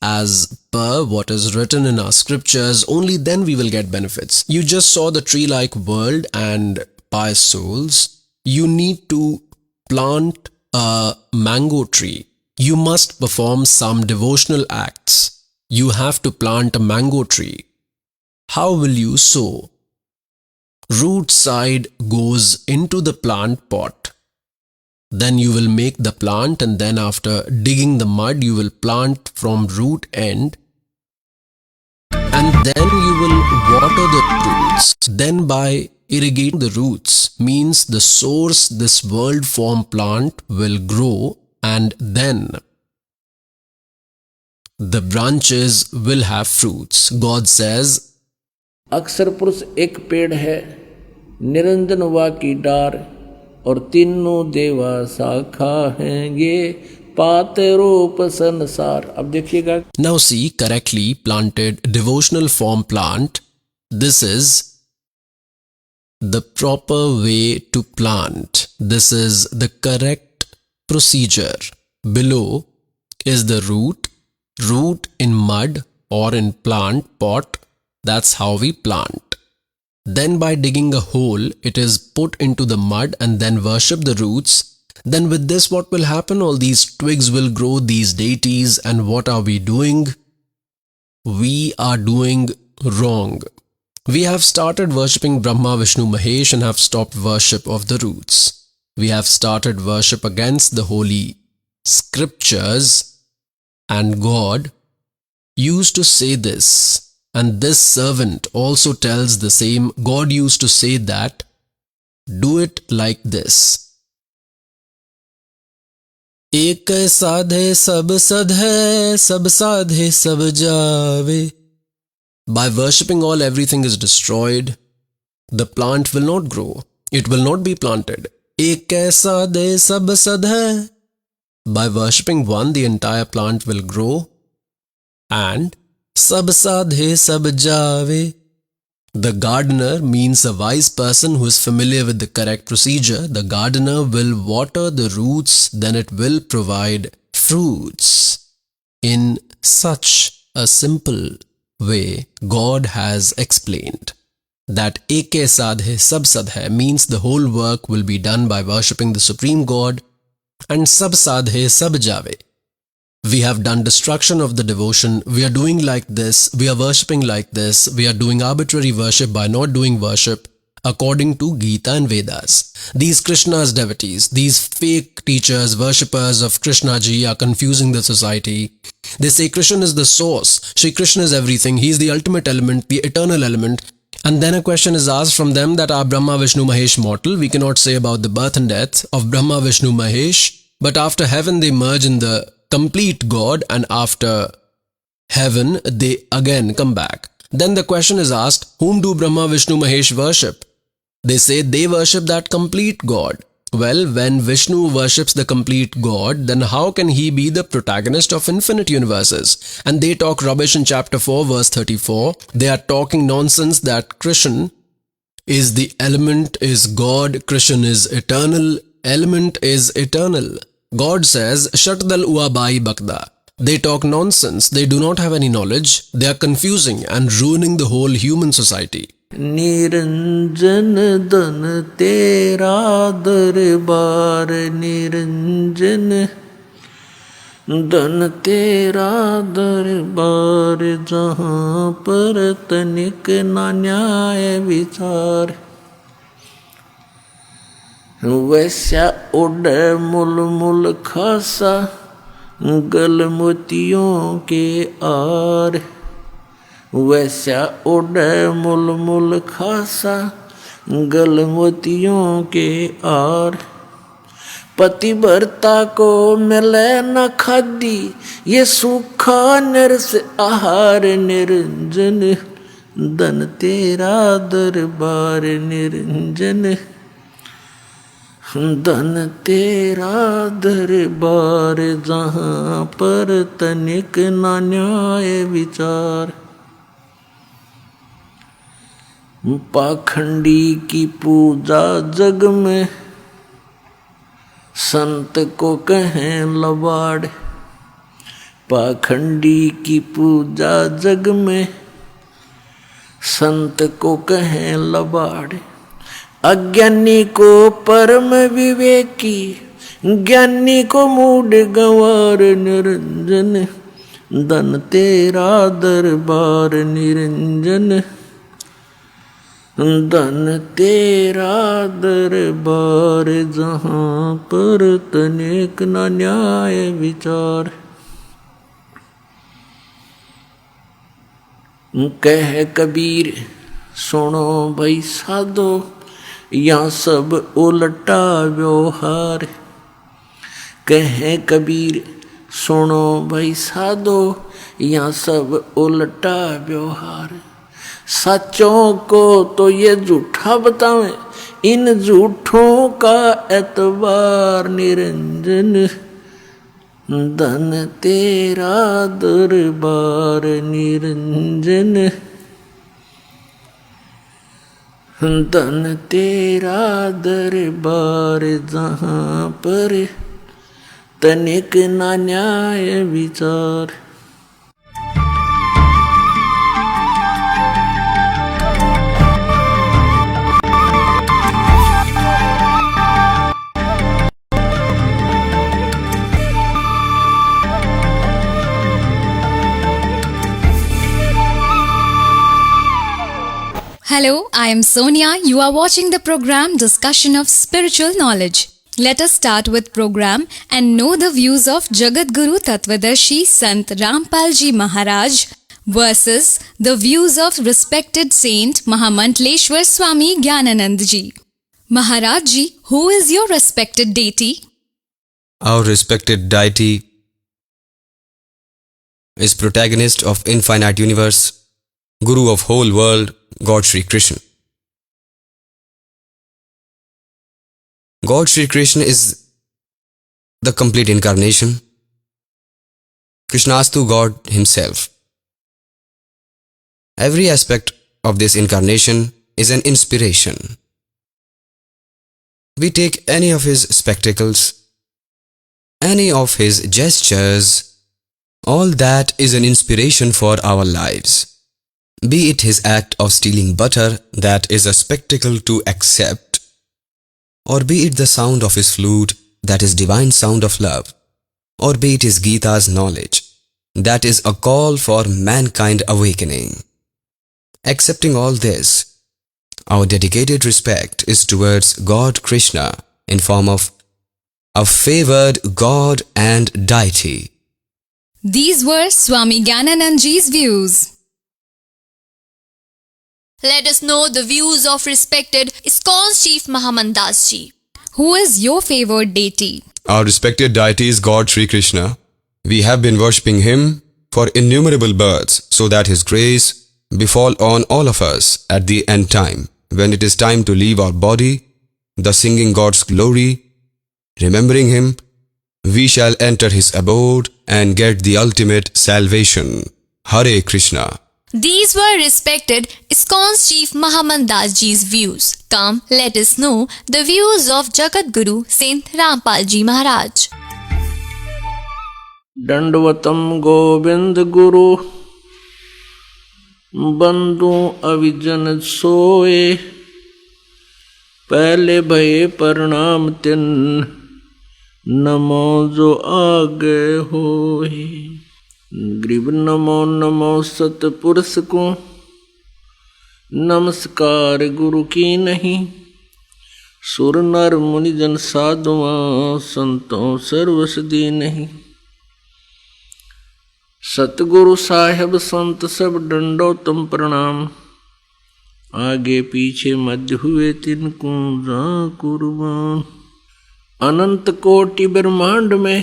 As per what is written in our scriptures, only then we will get benefits. You just saw the tree-like world, and pious souls, you need to plant a mango tree. You must perform some devotional acts. You have to plant a mango tree. How will you sow? Root side goes into the plant pot. Then you will make the plant, and then after digging the mud, you will plant from root end. And then you will water the roots. Then by irrigating the roots means the source, this world form plant will grow, and then the branches will have fruits. God says, अक्षर पुरुष एक पेड़ है, निरंजन वा की डार, और तीनों देवा शाखा हैं, ये पात रूप संसार. अब देखिएगा. Now see, correctly planted devotional form plant. This is the proper way to plant. This is the correct procedure. Below is the root in mud or in plant pot. That's how we plant. Then by digging a hole, it is put into the mud and then worship the roots. Then with this, what will happen? All these twigs will grow, these deities. And what are we doing? We are doing wrong. We have started worshipping Brahma, Vishnu, Mahesh and have stopped worship of the roots. We have started worship against the holy scriptures, and God used to say this. And this servant also tells the same. God used to say that, do it like this. एक साधे सब सधे, सब साधे सब जावे. By worshipping all, everything is destroyed. The plant will not grow. It will not be planted. एक साधे सब सधे. By worshipping one, the entire plant will grow. And sab sadhe sab jave. The gardener means a wise person who is familiar with the correct procedure. The gardener will water the roots, then it will provide fruits. In such a simple way, God has explained that eke sadhe sab sadhe means the whole work will be done by worshipping the Supreme God, and sab sadhe sab jave. We have done destruction of the devotion. We are doing like this. We are worshipping like this. We are doing arbitrary worship by not doing worship according to Gita and Vedas. These Krishna's devotees, these fake teachers, worshippers of Krishna ji are confusing the society. They say Krishna is the source. Shri Krishna is everything. He is the ultimate element, the eternal element. And then a question is asked from them that are Brahma, Vishnu, Mahesh mortal? We cannot say about the birth and death of Brahma, Vishnu, Mahesh. But after heaven they merge in the complete God, and after heaven they again come back. Then the question is asked, whom do Brahma, Vishnu, Mahesh worship? They say they worship that complete God. Well, when Vishnu worships the complete God, then how can he be the protagonist of infinite universes? And they talk rubbish in chapter 4 verse 34. They are talking nonsense that Krishna is the element, is God, Krishna is eternal, element is eternal. God says, Shatdal Uabai Bakda. They talk nonsense. They do not have any knowledge. They are confusing and ruining the whole human society. Niranjan dan tera darbar, Niranjan dan tera darbar, jahan par tanik na nyay vichar. वैसा उड़ मुल मुल खासा गल मोतियों के are. वैसा उड़ मुल मुल खासा गल मोतियों के आर. पतिव्रता को मिले न खादी ये सूखा नरस आहार. निरंजन धन तेरा दरबार, निरंजन धन तेरा दरबार, जहाँ पर तनिक ना न्याय विचार. पाखंडी की पूजा जग में संत को कहें लबाड़. पाखंडी की पूजा जग में संत को कहें लबाड़. अज्ञानी को परम विवेकी, ज्ञानी को मूढ़ गंवार. निरंजन धन तेरा दरबार, निरंजन धन तेरा दरबार, जहाँ पर तनिक न न्याय विचार. कह कबीर सुनो भाई साधो, यहाँ सब उल्टा व्यवहार. कहे कबीर सुनो भाई साधो, यहाँ सब उल्टा व्यवहार. सच्चों को तो ये झूठा बतावें, इन झूठों का एतबार. निरंजन धन तेरा दरबार, निरंजन धन तेरा दरबार, जहाँ पर तनिक ना न्याय विचार। Hello, I am Sonia. You are watching the program Discussion of Spiritual Knowledge. Let us start with program and know the views of Jagat Guru Tattvadarshi Sant Rampal Ji Maharaj versus the views of respected Saint Mahamantleshwar Swami Gyananand Ji. Maharaj Ji, who is your respected deity? Our respected deity is protagonist of infinite universe, Guru of whole world, God Shri Krishna. God Shri Krishna is the complete incarnation. Krishnastu God himself. Every aspect of this incarnation is an inspiration. We take any of his spectacles, any of his gestures, all that is an inspiration for our lives. Be it his act of stealing butter that is a spectacle to accept, or be it the sound of his flute that is divine sound of love, or be it his Gita's knowledge that is a call for mankind awakening. Accepting all this, our dedicated respect is towards God Krishna in form of a favored God and deity. These were Swami Gyananand Ji's views. Let us know the views of respected ISKCON's Chief Mahamandas Ji. Who is your favored deity? Our respected deity is God Shri Krishna. We have been worshipping him for innumerable births so that his grace befall on all of us at the end time. When it is time to leave our body, thus singing God's glory, remembering him, we shall enter his abode and get the ultimate salvation. Hare Krishna. These were respected ISKCON's Chief Mahamandas Ji's views. Come, let us know the views of Jagat Guru Sant Rampal Ji Maharaj. दंडवतम Govind Guru बंधु अविजन सोए, पहले भये प्रणाम तिन नमो जो आगे होए। Grieve Namo Namo सतपुरुष को, नमस्कार गुरु की नहीं। सुर नर मुनि जन साधुआं संतों सर्वसदी नहीं। सतगुरु साहेब संत सब दंडोतम प्रणाम, आगे पीछे मध्य हुए तिनको जा कुर्बान। अनंत कोटि ब्रह्मांड में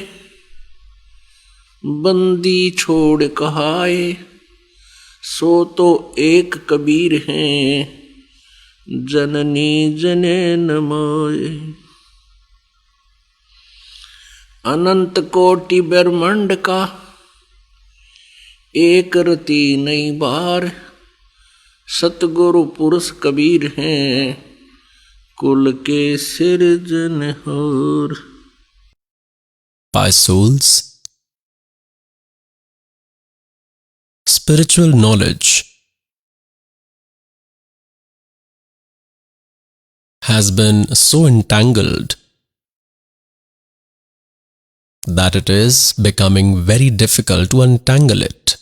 बंदी छोड़ कहाए, सो तो एक कबीर हैं जननी जने नमाए। अनंत कोटि ब्रह्मांड का एक रति नई बार, सतगुरु पुरुष कबीर हैं कुल के सिरजनहार। By souls, spiritual knowledge has been so entangled that it is becoming very difficult to untangle it.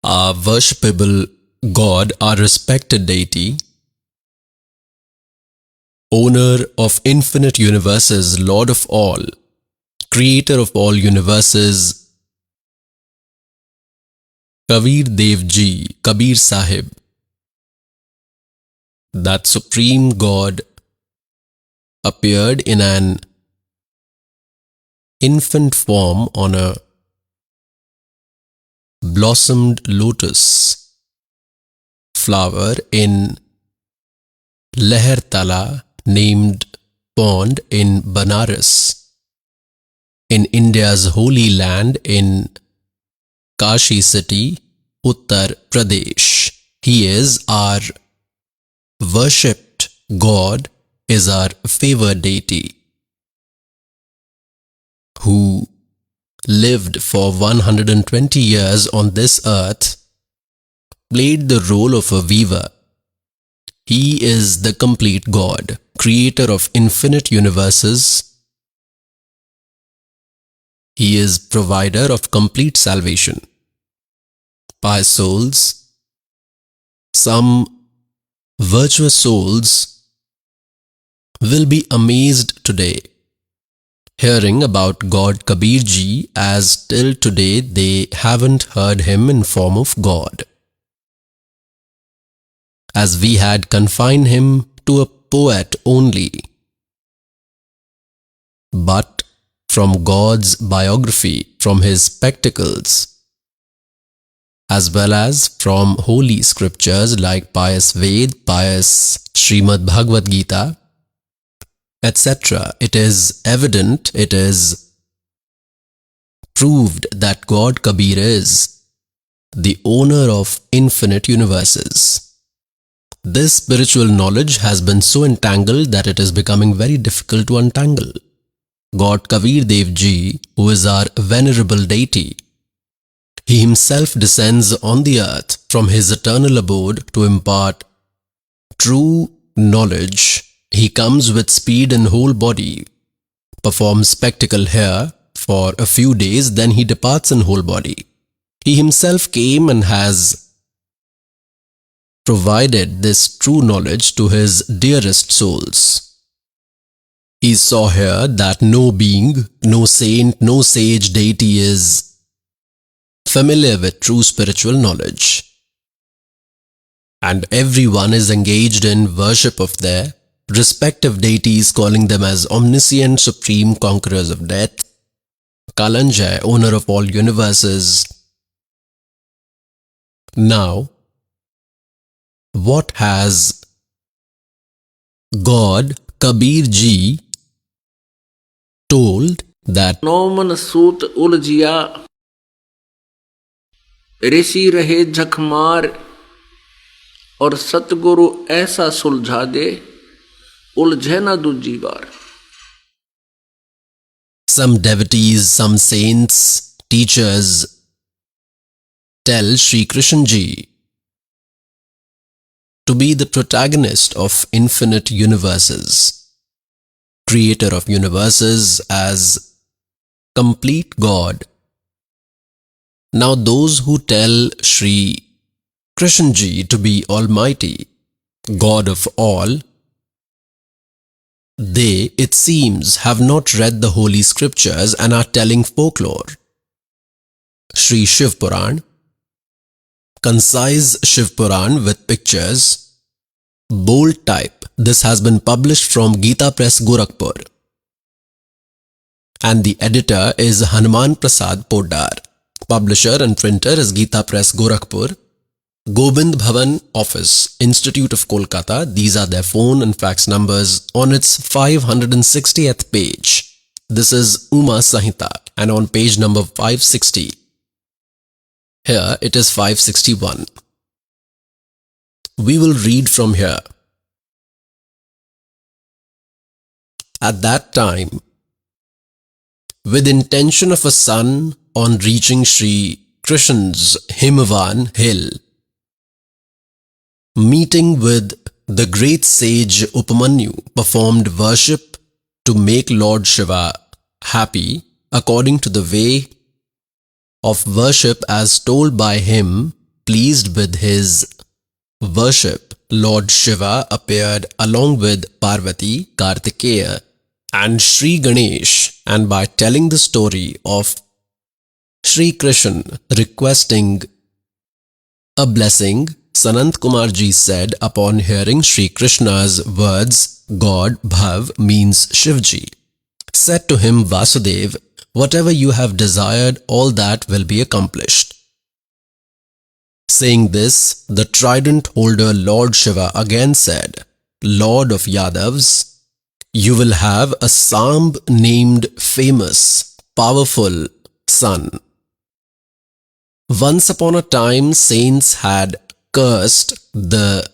Our worshipable God, our respected deity, owner of infinite universes, Lord of all, creator of all universes, Kabir Dev Ji, Kabir Sahib, that supreme God appeared in an infant form on a blossomed lotus flower in Lehertala, named pond in Banaras, in India's holy land in Kashi city, Uttar Pradesh. He is our worshipped God, is our favored deity. who lived for 120 years on this earth, played the role of a weaver. He is the complete God, creator of infinite universes. He is provider of complete salvation. Pious souls, some virtuous souls will be amazed today hearing about God Kabir Ji, as till today they haven't heard him in form of God, as we had confined him to a poet only. But from God's biography, from his spectacles, as well as from holy scriptures like pious Ved, pious Srimad Bhagavad Gita, etc., it is evident, it is proved that God Kabir is the owner of infinite universes. This spiritual knowledge has been so entangled that it is becoming very difficult to untangle. God Kabir Dev Ji, who is our venerable deity, he himself descends on the earth from his eternal abode to impart true knowledge. He comes with speed and whole body, performs spectacle here for a few days, then he departs in whole body. He himself came and has provided this true knowledge to his dearest souls. He saw here that no being, no saint, no sage deity is familiar with true spiritual knowledge, and everyone is engaged in worship of their respective deities, calling them as omniscient supreme conquerors of death, Kalanjay, owner of all universes. Now, what has God Kabir Ji told that Naumann सूत उलझिया ऋषि रहे झकमार और सतगुरु ऐसा सुलझा दे उलझे ना दूजी बार. some devotees, some saints, teachers tell Sri Krishna Ji to be the protagonist of infinite universes, creator of universes as complete God. Now those who tell Sri Krishna Ji to be Almighty, God of all, they, it seems, have not read the holy scriptures and are telling folklore. Sri Shiv Puran, concise Shiv Puran with pictures, bold type. This has been published from Gita Press, Gorakhpur, and the editor is Hanuman Prasad Poddar. Publisher and printer is Gita Press, Gorakhpur, Gobind Bhavan Office, Institute of Kolkata. These are their phone and fax numbers on its 560th page. This is Uma Sahita, and on page number 560. Here it is 561. We will read from here. At that time, with intention of a son, on reaching Sri Krishna's Himavan hill, meeting with the great sage Upamanyu, performed worship to make Lord Shiva happy according to the way of worship as told by him. Pleased with his worship, Lord Shiva appeared along with Parvati, Kartikeya and Sri Ganesh, and by telling the story of Sri Krishna requesting a blessing, Sanat Kumar Ji said, upon hearing Sri Krishna's words, God Bhav means Shivji, said to him, Vasudev, whatever you have desired, all that will be accomplished. Saying this, the trident holder Lord Shiva again said, Lord of Yadavs, you will have a Samb named famous, powerful son. Once upon a time, saints had cursed the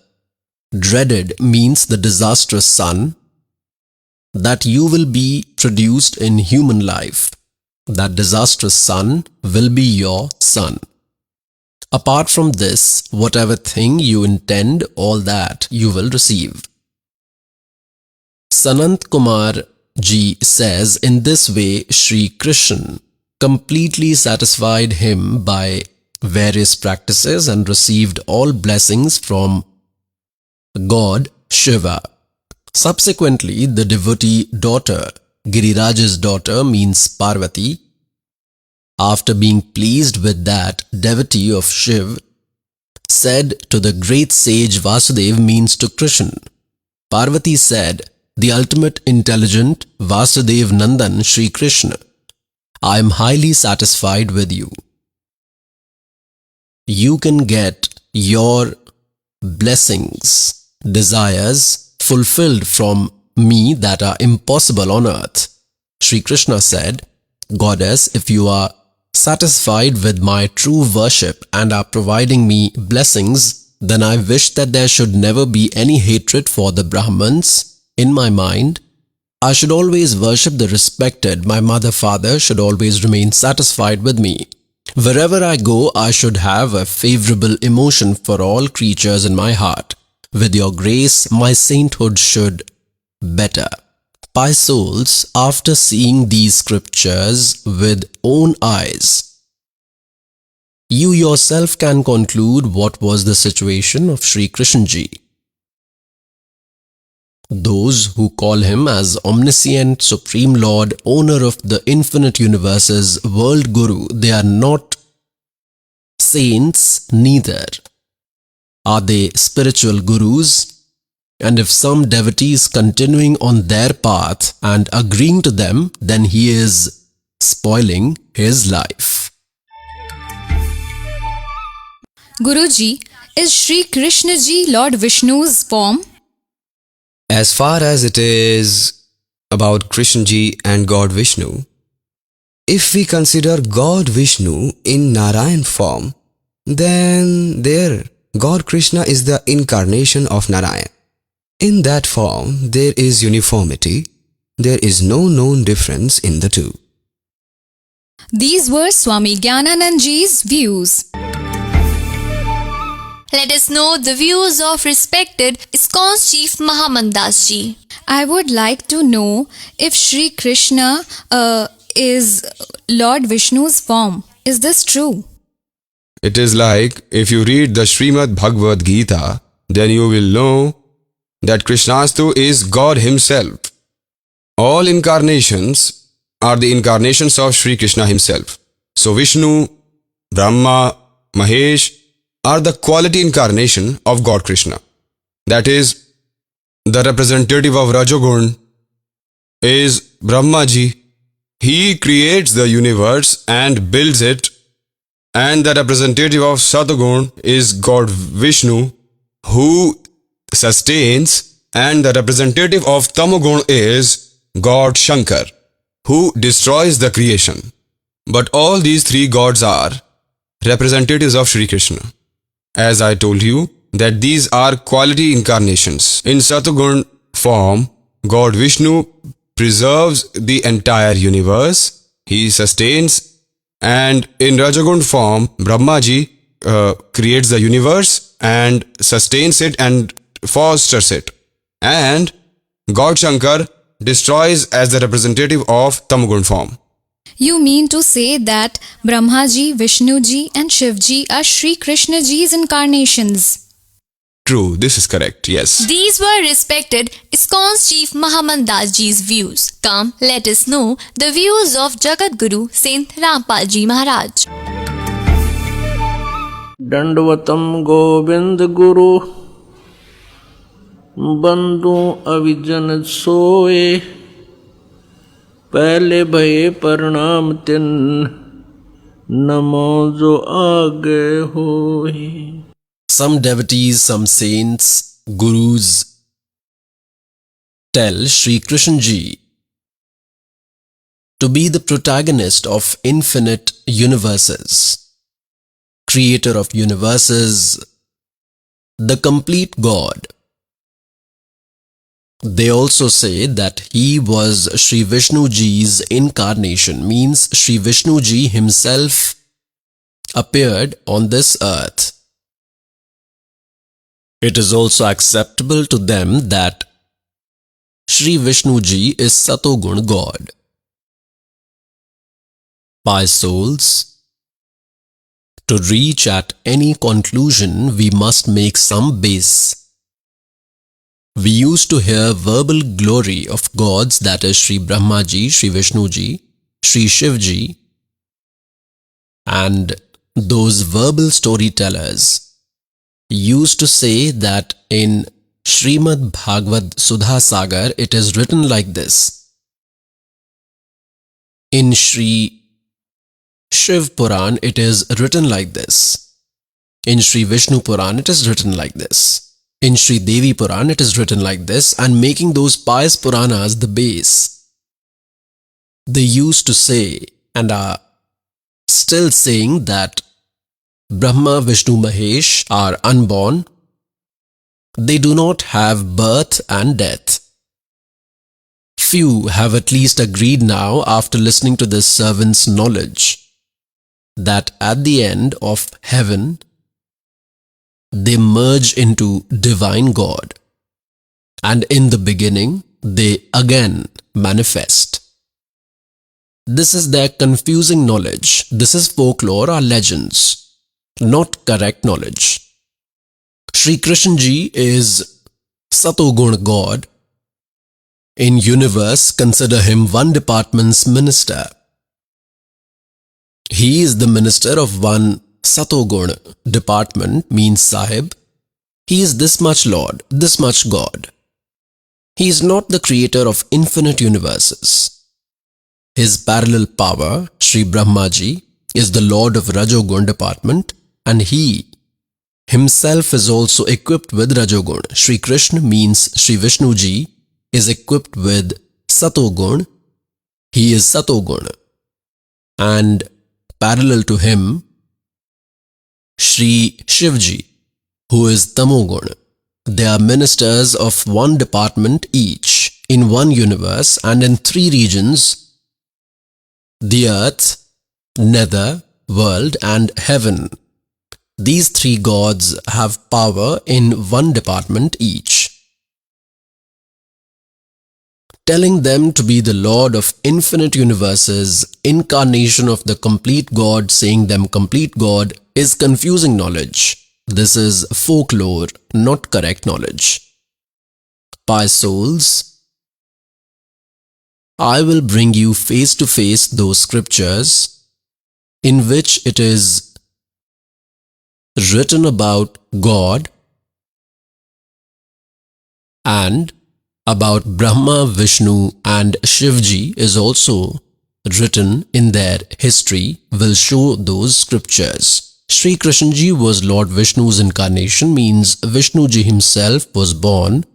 dreaded, means the disastrous son, that you will be produced in human life that disastrous son will be your son. Apart from this, whatever thing you intend, all that you will receive. Sanat Kumar Ji says, in this way, Sri Krishna completely satisfied him by various practices and received all blessings from God Shiva. Subsequently, the devotee daughter, Giriraj's daughter means Parvati, after being pleased with that devotee of Shiv, said to the great sage Vasudev means to Krishna. Parvati said, the ultimate intelligent Vasudev Nandan Sri Krishna, I am highly satisfied with you. You can get your blessings, desires fulfilled from me that are impossible on earth. Sri Krishna said, Goddess, if you are satisfied with my true worship and are providing me blessings, then I wish that there should never be any hatred for the Brahmins in my mind. I should always worship the respected. My mother-father should always remain satisfied with me. Wherever I go, I should have a favorable emotion for all creatures in my heart. With your grace, my sainthood should better. Pious souls, after seeing these scriptures with own eyes, you yourself can conclude what was the situation of Sri Krishna Ji. Those who call him as omniscient, supreme Lord, owner of the infinite universes, world Guru, they are not saints, neither are they spiritual gurus. And if some devotee is continuing on their path and agreeing to them, then he is spoiling his life. Guruji, is Sri Krishna Ji Lord Vishnu's form? As far as it is about Krishna Ji and God Vishnu, if we consider God Vishnu in Narayan form, then there God Krishna is the incarnation of Narayan. In that form, there is uniformity. There is no known difference in the two. These were Swami Gyananand Ji's views. Let us know the views of respected ISKCON's Chief Mahamandas Ji. I would like to know if Sri Krishna is Lord Vishnu's form. Is this true? It is like if you read the Srimad Bhagavad Gita, then you will know that Krishnastu is God himself. All incarnations are the incarnations of Sri Krishna himself. So Vishnu, Brahma, Mahesh are the quality incarnation of God Krishna. That is, the representative of Rajogun is Brahma Ji. He creates the universe and builds it. And the representative of Satogun is God Vishnu, who sustains, and the representative of Tamogun is God Shankar, who destroys the creation. But all these three gods are representatives of Sri Krishna. As I told you, that these are quality incarnations. In Satogun form, God Vishnu preserves the entire universe. He sustains. And in Rajagun form, Brahmaji creates the universe and sustains it and fosters it. And God Shankar destroys as the representative of Tamagun form. You mean to say that Brahma Ji, Vishnu Ji and Shiv Ji are Sri Krishna Ji's incarnations? True, this is correct, yes. These were respected ISKCON's Chief Mahamandas Ji's views. Come, let us know the views of Jagat Guru Sant Rampal Ji Maharaj. Dandavatam Govind Guru Bandhu Avijan Soe Pehle bhaye Parnam Tin Namo Jo Aage Hoye. Some devotees, some saints, gurus tell Sri Krishna Ji to be the protagonist of infinite universes, creator of universes, the complete God. They also say that he was Sri Vishnu Ji's incarnation, means Sri Vishnu Ji himself appeared on this earth. It is also acceptable to them that Sri Vishnu Ji is Satogun God. Pious souls, to reach at any conclusion, we must make some base. We used to hear verbal glory of gods, that is Sri Brahma Ji, Sri Vishnu Ji, Sri Shiv Ji, and those verbal storytellers used to say that in Srimad Bhagavad Sudha Sagar it is written like this. In Sri Shiv Puran it is written like this. In Sri Vishnu Puran it is written like this. In Sri Devi Puran it is written like this, and making those pious Puranas the base. They used to say and are still saying that Brahma, Vishnu, Mahesh are unborn. They do not have birth and death. Few have at least agreed now, after listening to this servant's knowledge, that at the end of heaven, they merge into divine God, and in the beginning, they again manifest. This is their confusing knowledge. This is folklore or legends, not correct knowledge. Sri Krishna Ji is Satogun God. In universe, consider him one department's minister. He is the minister of one Satogun department, means Sahib. He is this much Lord, this much God. He is not the creator of infinite universes. His parallel power, Sri Brahma Ji, is the Lord of Rajogun department, and he himself is also equipped with Rajogun. Sri Krishna, means Sri Vishnu Ji, is equipped with Satogun. He is Satogun. And parallel to him, Sri Shiv Ji, who is Tamogun. They are ministers of one department each, in one universe and in three regions: the earth, nether, world and heaven. These three gods have power in one department each. Telling them to be the Lord of infinite universes, incarnation of the complete God, saying them complete God, is confusing knowledge. This is folklore, not correct knowledge. Pious souls, I will bring you face to face those scriptures in which it is written about God and about Brahma, Vishnu and Shivji is also written in their history. Will show those scriptures. Sri Krishna Ji was Lord Vishnu's incarnation, means Vishnu Ji himself was born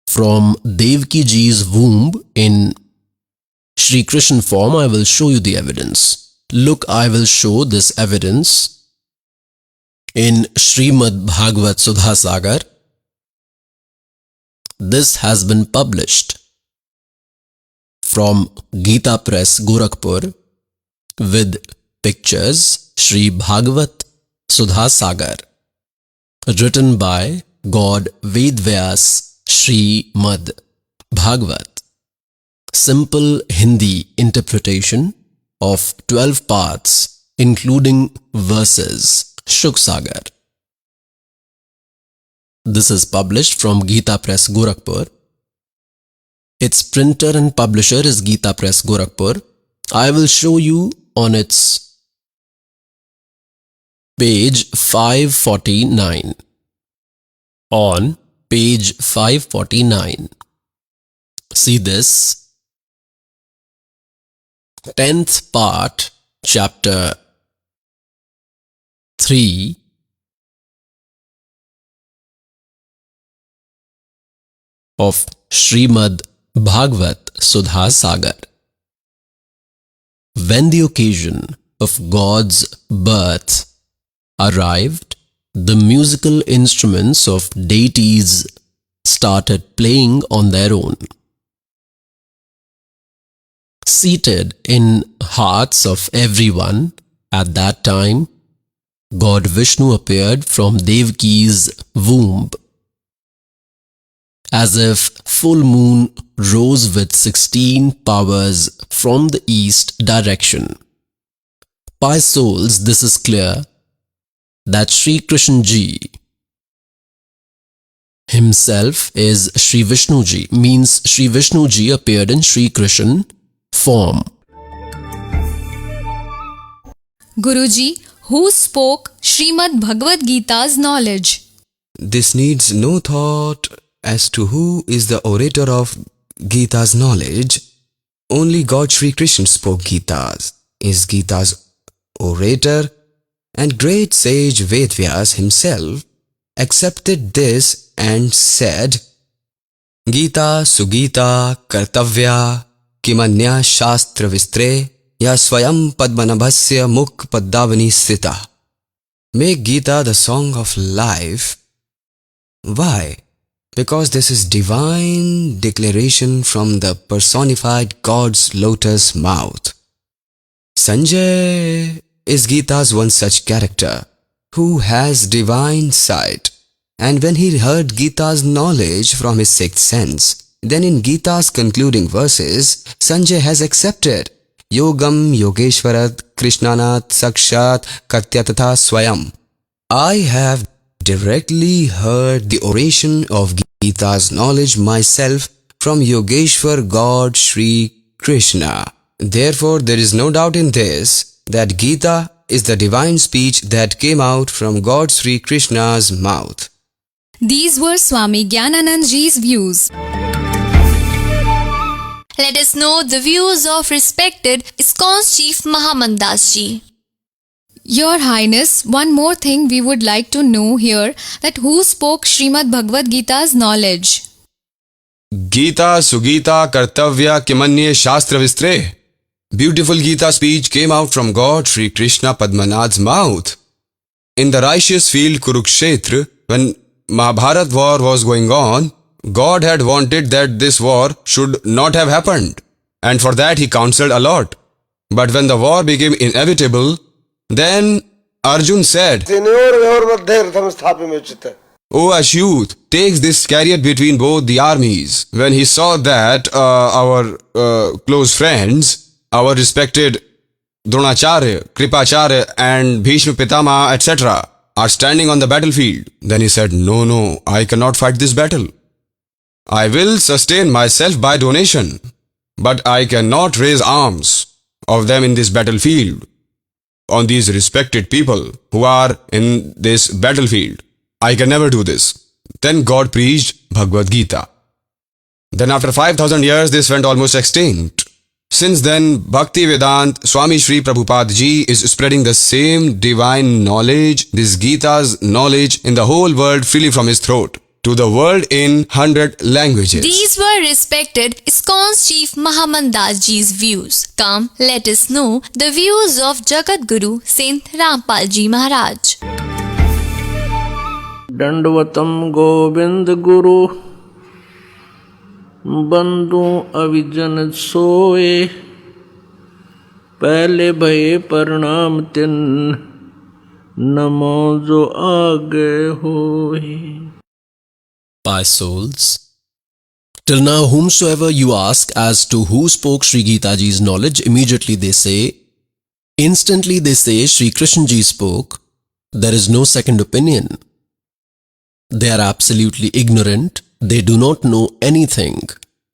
from Devaki Ji's womb in Sri Krishna form. I will show you the evidence. Look, I will show this evidence in Srimad Bhagavad Sudha Sagar. This has been published from Gita Press, Gorakhpur, with pictures. Sri Bhagavat Sudha Sagar, written by God Vedvyas, Srimad Bhagavat. Simple Hindi interpretation of 12 parts, including verses. Shuk Sagar. This is published from Gita Press, Gorakhpur. Its printer and publisher is Gita Press, Gorakhpur. I will show you on its page 549. On page 549. See this. 10th part, chapter 3. Of Srimad Bhagavat Sudha Sagar. When the occasion of God's birth arrived, the musical instruments of deities started playing on their own. Seated in hearts of everyone at that time, God Vishnu appeared from Devaki's womb. As if full moon rose with 16 powers from the east direction. By souls, this is clear that Sri Krishna Ji himself is Sri Vishnu Ji, means Sri Vishnu Ji appeared in Sri Krishna form. Guruji, who spoke Srimad Bhagavad Gita's knowledge? This needs no thought as to who is the orator of Gita's knowledge. Only God Sri Krishna spoke Gita's, is Gita's orator, and great sage Vedvyas himself accepted this and said, Gita Sugita Kartavya Kimanya Shastra Vistre Ya Swayam Padmanabhasya Mukh Paddavani Srita. Make Gita the song of life. Why? Because this is divine declaration from the personified God's lotus mouth. Sanjay is Gita's one such character who has divine sight, and when he heard Gita's knowledge from his sixth sense, then in Gita's concluding verses, Sanjay has accepted Yogam Yogeshwarat Krishnanath Sakshat Katyatatha Swayam. I have directly heard the oration of Gita's knowledge myself from Yogeshwar God Sri Krishna. Therefore, there is no doubt in this that Gita is the divine speech that came out from God Sri Krishna's mouth. These were Swami Gyananand Ji's views. Let us know the views of respected ISKCON's Chief Mahamandas Ji. Your Highness, one more thing we would like to know here, that who spoke Srimad Bhagavad Gita's knowledge? Gita Sugita Kartavya Kimanye Shastra Vistre. Beautiful Gita speech came out from God Sri Krishna Padmanabh's mouth. In the righteous field Kurukshetra, when Mahabharat war was going on, God had wanted that this war should not have happened, and for that he counseled a lot. But when the war became inevitable, then Arjun said, O Ashyut, takes this chariot between both the armies. When he saw that our close friends, our respected Dronacharya, Kripacharya and Bhishma Pitama, etc. are standing on the battlefield, then he said, No, I cannot fight this battle. I will sustain myself by donation, but I cannot raise arms of them in this battlefield on these respected people who are in this battlefield. I can never do this. Then God preached Bhagavad Gita. Then after 5,000 years, this went almost extinct. Since then, Bhakti Vedant Swami Sri Prabhupada Ji is spreading the same divine knowledge, this Gita's knowledge, in the whole world freely from his throat, to the world in 100 languages. These were respected ISKCON's Chief Mahamandas Ji's views. Come, let us know the views of Jagat Guru Sant Rampal Ji Maharaj. दंडवतम Govind Guru बंधु अविजन सोए पहले भये प्रणाम तिन नमो जो आगे होए. By souls, till now whomsoever you ask as to who spoke Sri Gita Ji's knowledge, immediately they say, instantly they say Sri Krishna Ji spoke. There is no second opinion. They are absolutely ignorant. They do not know anything.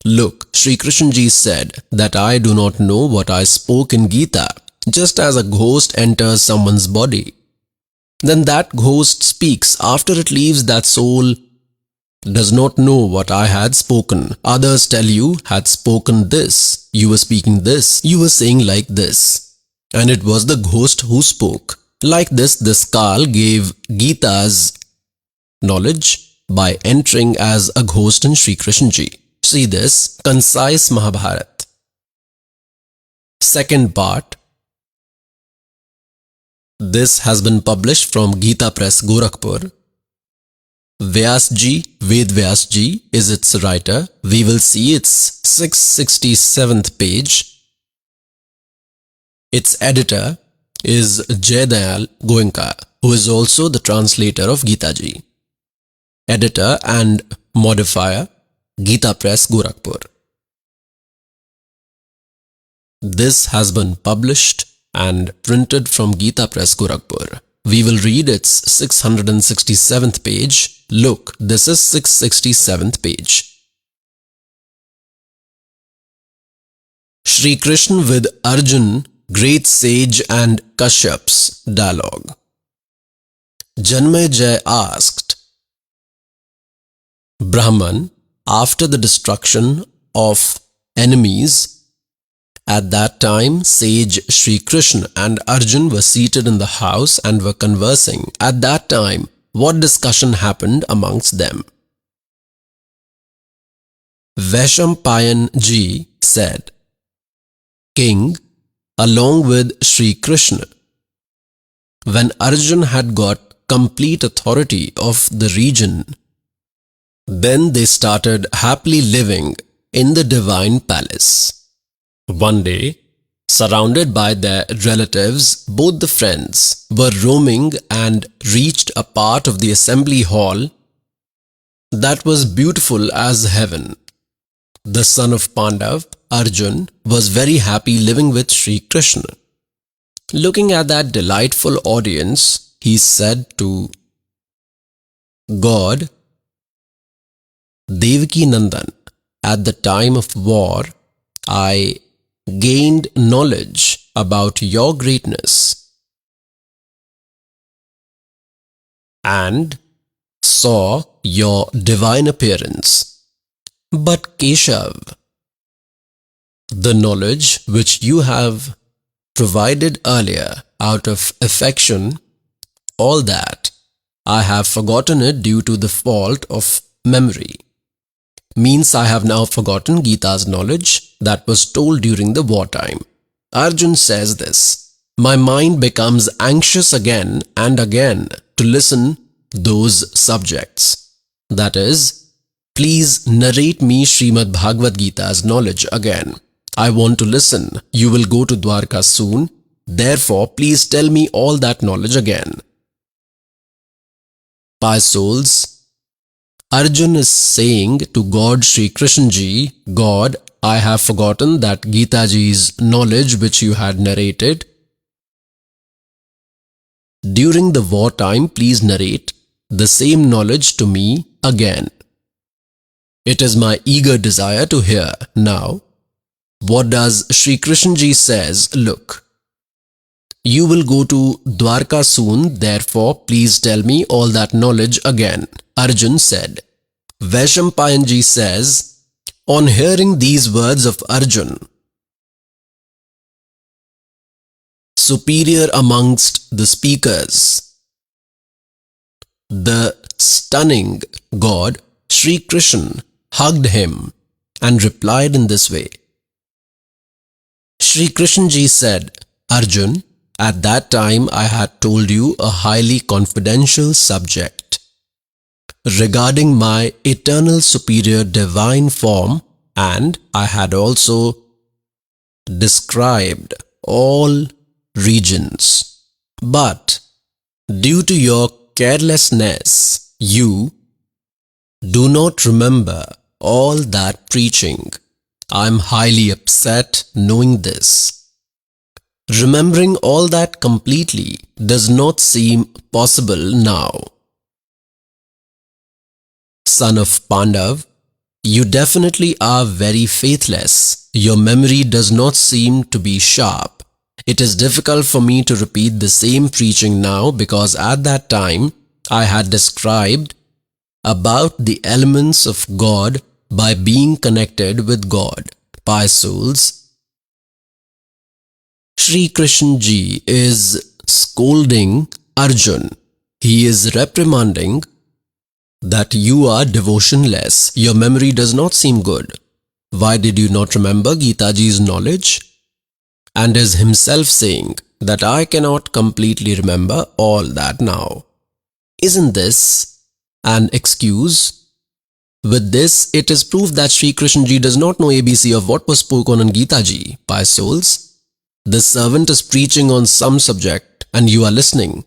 Look, Sri Krishna Ji said that I do not know what I spoke in Gita, just as a ghost enters someone's body. Then that ghost speaks. After it leaves, that soul does not know what I had spoken. Others tell you had spoken this, you were speaking this, you were saying like this. And it was the ghost who spoke. Like this Kal gave Gita's knowledge by entering as a ghost in Sri Krishna Ji. See this concise Mahabharat. Second part. This has been published from Gita Press, Gorakhpur. Ved Vyasji is its writer. We will see its 667th page. Its editor is Jayadayal Goenka, who is also the translator of Gita Ji. Editor and modifier, Gita Press, Gorakhpur. This has been published and printed from Gita Press, Gorakhpur. We will read its 667th page. Look, this is 667th page. Shri Krishna with Arjun, great sage and Kashyap's dialogue. Janmejay asked, Brahman, after the destruction of enemies, at that time, sage Shri Krishna and Arjun were seated in the house and were conversing. At that time, what discussion happened amongst them? Vaishampayan Ji said, King, along with Shri Krishna, when Arjun had got complete authority of the region, then they started happily living in the divine palace. One day, surrounded by their relatives, both the friends were roaming and reached a part of the assembly hall that was beautiful as heaven. The son of Pandav, Arjun, was very happy living with Shri Krishna. Looking at that delightful audience, he said to God, Devaki Nandan, at the time of war, I gained knowledge about your greatness and saw your divine appearance. But Keshav, the knowledge which you have provided earlier out of affection, all that, I have forgotten it due to the fault of memory. Means I have now forgotten Gita's knowledge that was told during the wartime. Arjun says this, my mind becomes anxious again and again to listen those subjects. That is, please narrate me Srimad Bhagavad Gita's knowledge again. I want to listen. You will go to Dwarka soon. Therefore, please tell me all that knowledge again. Pious souls, Arjun is saying to God Shri Krishna Ji, God, I have forgotten that Gita Ji's knowledge which you had narrated. During the wartime, please narrate the same knowledge to me again. It is my eager desire to hear now. What does Shri Krishna Ji says? Look, you will go to Dwarka soon, therefore please tell me all that knowledge again. Arjun said. Vaishampayan Ji says, on hearing these words of Arjun, superior amongst the speakers, the stunning God, Shri Krishna, hugged him and replied in this way. Shri Krishna Ji said, Arjun, at that time I had told you a highly confidential subject regarding my eternal superior divine form, and I had also described all regions. But due to your carelessness, you do not remember all that preaching. I am highly upset knowing this. Remembering all that completely does not seem possible now. Son of Pandav, you definitely are very faithless. Your memory does not seem to be sharp. It is difficult for me to repeat the same preaching now because at that time I had described about the elements of God by being connected with God. Pious souls, Shri Krishna Ji is scolding Arjun. He is reprimanding that you are devotionless. Your memory does not seem good. Why did you not remember Gita Ji's knowledge? And is himself saying that I cannot completely remember all that now. Isn't this an excuse. With this, it is proof that Sri Krishna Ji does not know ABC of what was spoken in Gita Ji by souls. This servant is preaching on some subject and you are listening.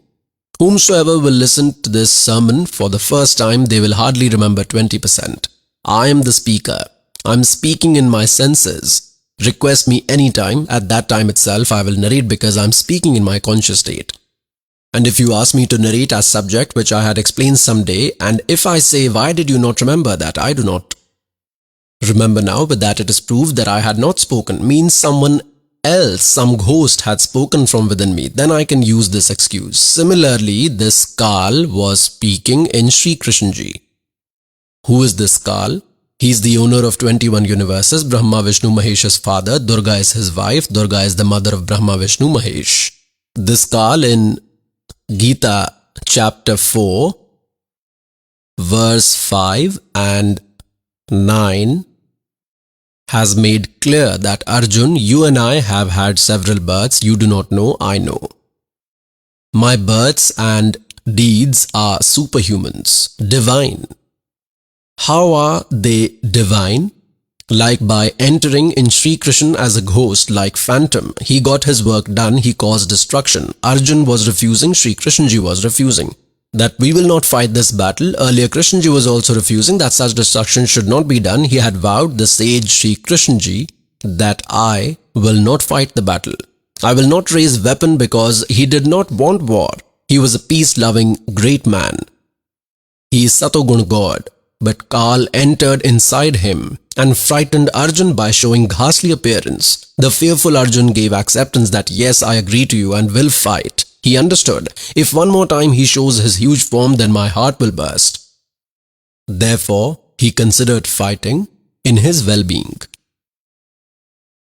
Whomsoever will listen to this sermon for the first time, they will hardly remember 20%. I am the speaker. I am speaking in my senses. Request me anytime. At that time itself, I will narrate because I am speaking in my conscious state. And if you ask me to narrate as subject which I had explained someday, and if I say, why did you not remember that? I do not remember now, but that it is proved that I had not spoken, means someone else, some ghost had spoken from within me, then I can use this excuse. Similarly, this Kal was speaking in Sri Krishna Ji. Who is this Kal? He is the owner of 21 universes. Brahma, Vishnu, Mahesh's father. Durga is his wife. Durga is the mother of Brahma, Vishnu, Mahesh. This Kal in Gita chapter 4, verse 5 and 9 has made clear that Arjun, you and I have had several births. You do not know, I know. My births and deeds are superhumans, divine. How are they divine? Like by entering in Sri Krishna as a ghost, like phantom. He got his work done, he caused destruction. Arjun was refusing, Sri Krishna Ji was refusing. That we will not fight this battle. Earlier Krishna Ji was also refusing that such destruction should not be done. He had vowed, the sage Sri Krishna Ji, that I will not fight the battle. I will not raise weapon because he did not want war. He was a peace-loving great man. He is Satogun God. But Kal entered inside him and frightened Arjun by showing ghastly appearance. The fearful Arjun gave acceptance that yes, I agree to you and will fight. He understood, if one more time he shows his huge form, then my heart will burst. Therefore, he considered fighting in his well-being.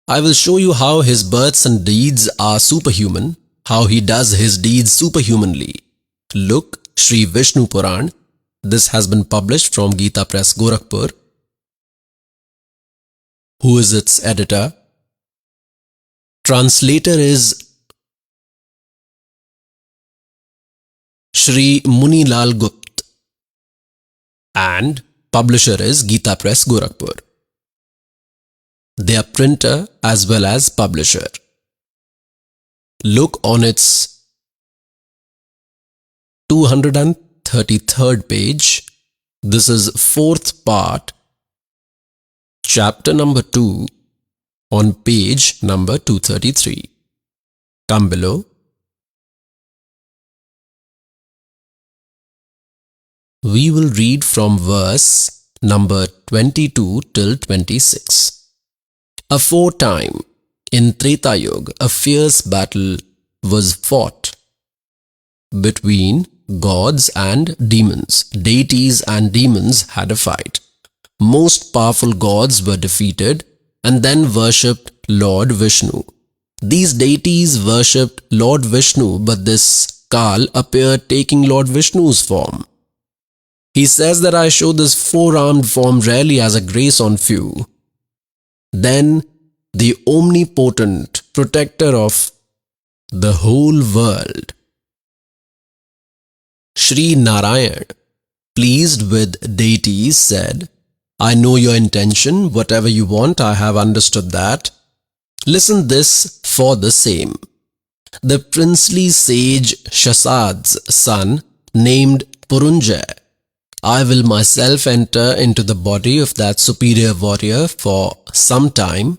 I will show you how his births and deeds are superhuman, how he does his deeds superhumanly. Look, Sri Vishnu Puran. This has been published from Gita Press, Gorakhpur. Who is its editor? Translator is Shri Munilal Gupt and publisher is Gita Press, Gorakhpur. They are printer as well as publisher. Look on its 233rd page. This is fourth part, chapter number 2 on page number 233. Come below. We will read from verse number 22 till 26. Aforetime, in Treta Yuga, a fierce battle was fought between gods and demons. Deities and demons had a fight. Most powerful gods were defeated and then worshipped Lord Vishnu. These deities worshipped Lord Vishnu, but this Kal appeared taking Lord Vishnu's form. He says that I show this four-armed form rarely as a grace on few. Then the omnipotent protector of the whole world, Sri Narayan, pleased with deities, said, I know your intention, whatever you want, I have understood that. Listen this for the same. The princely sage Shasad's son, named Purunjay, I will myself enter into the body of that superior warrior for some time,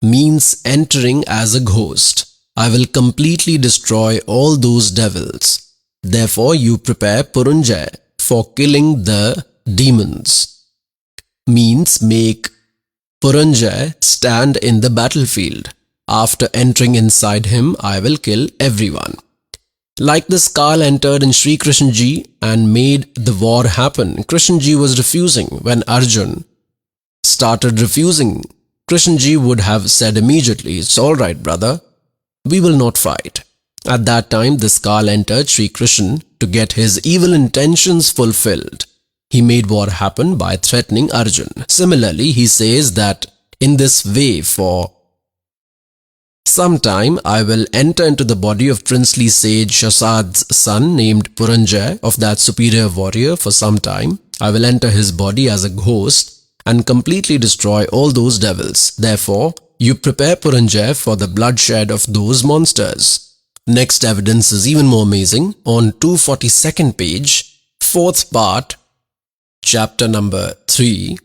means entering as a ghost. I will completely destroy all those devils. Therefore, you prepare Purunjay for killing the demons. Means make Purunjay stand in the battlefield. After entering inside him, I will kill everyone. Like this, Kal entered in Sri Krishna Ji and made the war happen. Krishna Ji was refusing. When Arjun started refusing, Krishna Ji would have said immediately, it's all right, brother, we will not fight. At that time, this Kal entered Sri Krishna to get his evil intentions fulfilled. He made war happen by threatening Arjun. Similarly, he says that in this way for Sometime I will enter into the body of princely sage Shasad's son named Puranjay of that superior warrior for some time. I will enter his body as a ghost and completely destroy all those devils. Therefore, you prepare Puranjay for the bloodshed of those monsters. Next evidence is even more amazing. On 242nd page, 4th part, chapter number 3,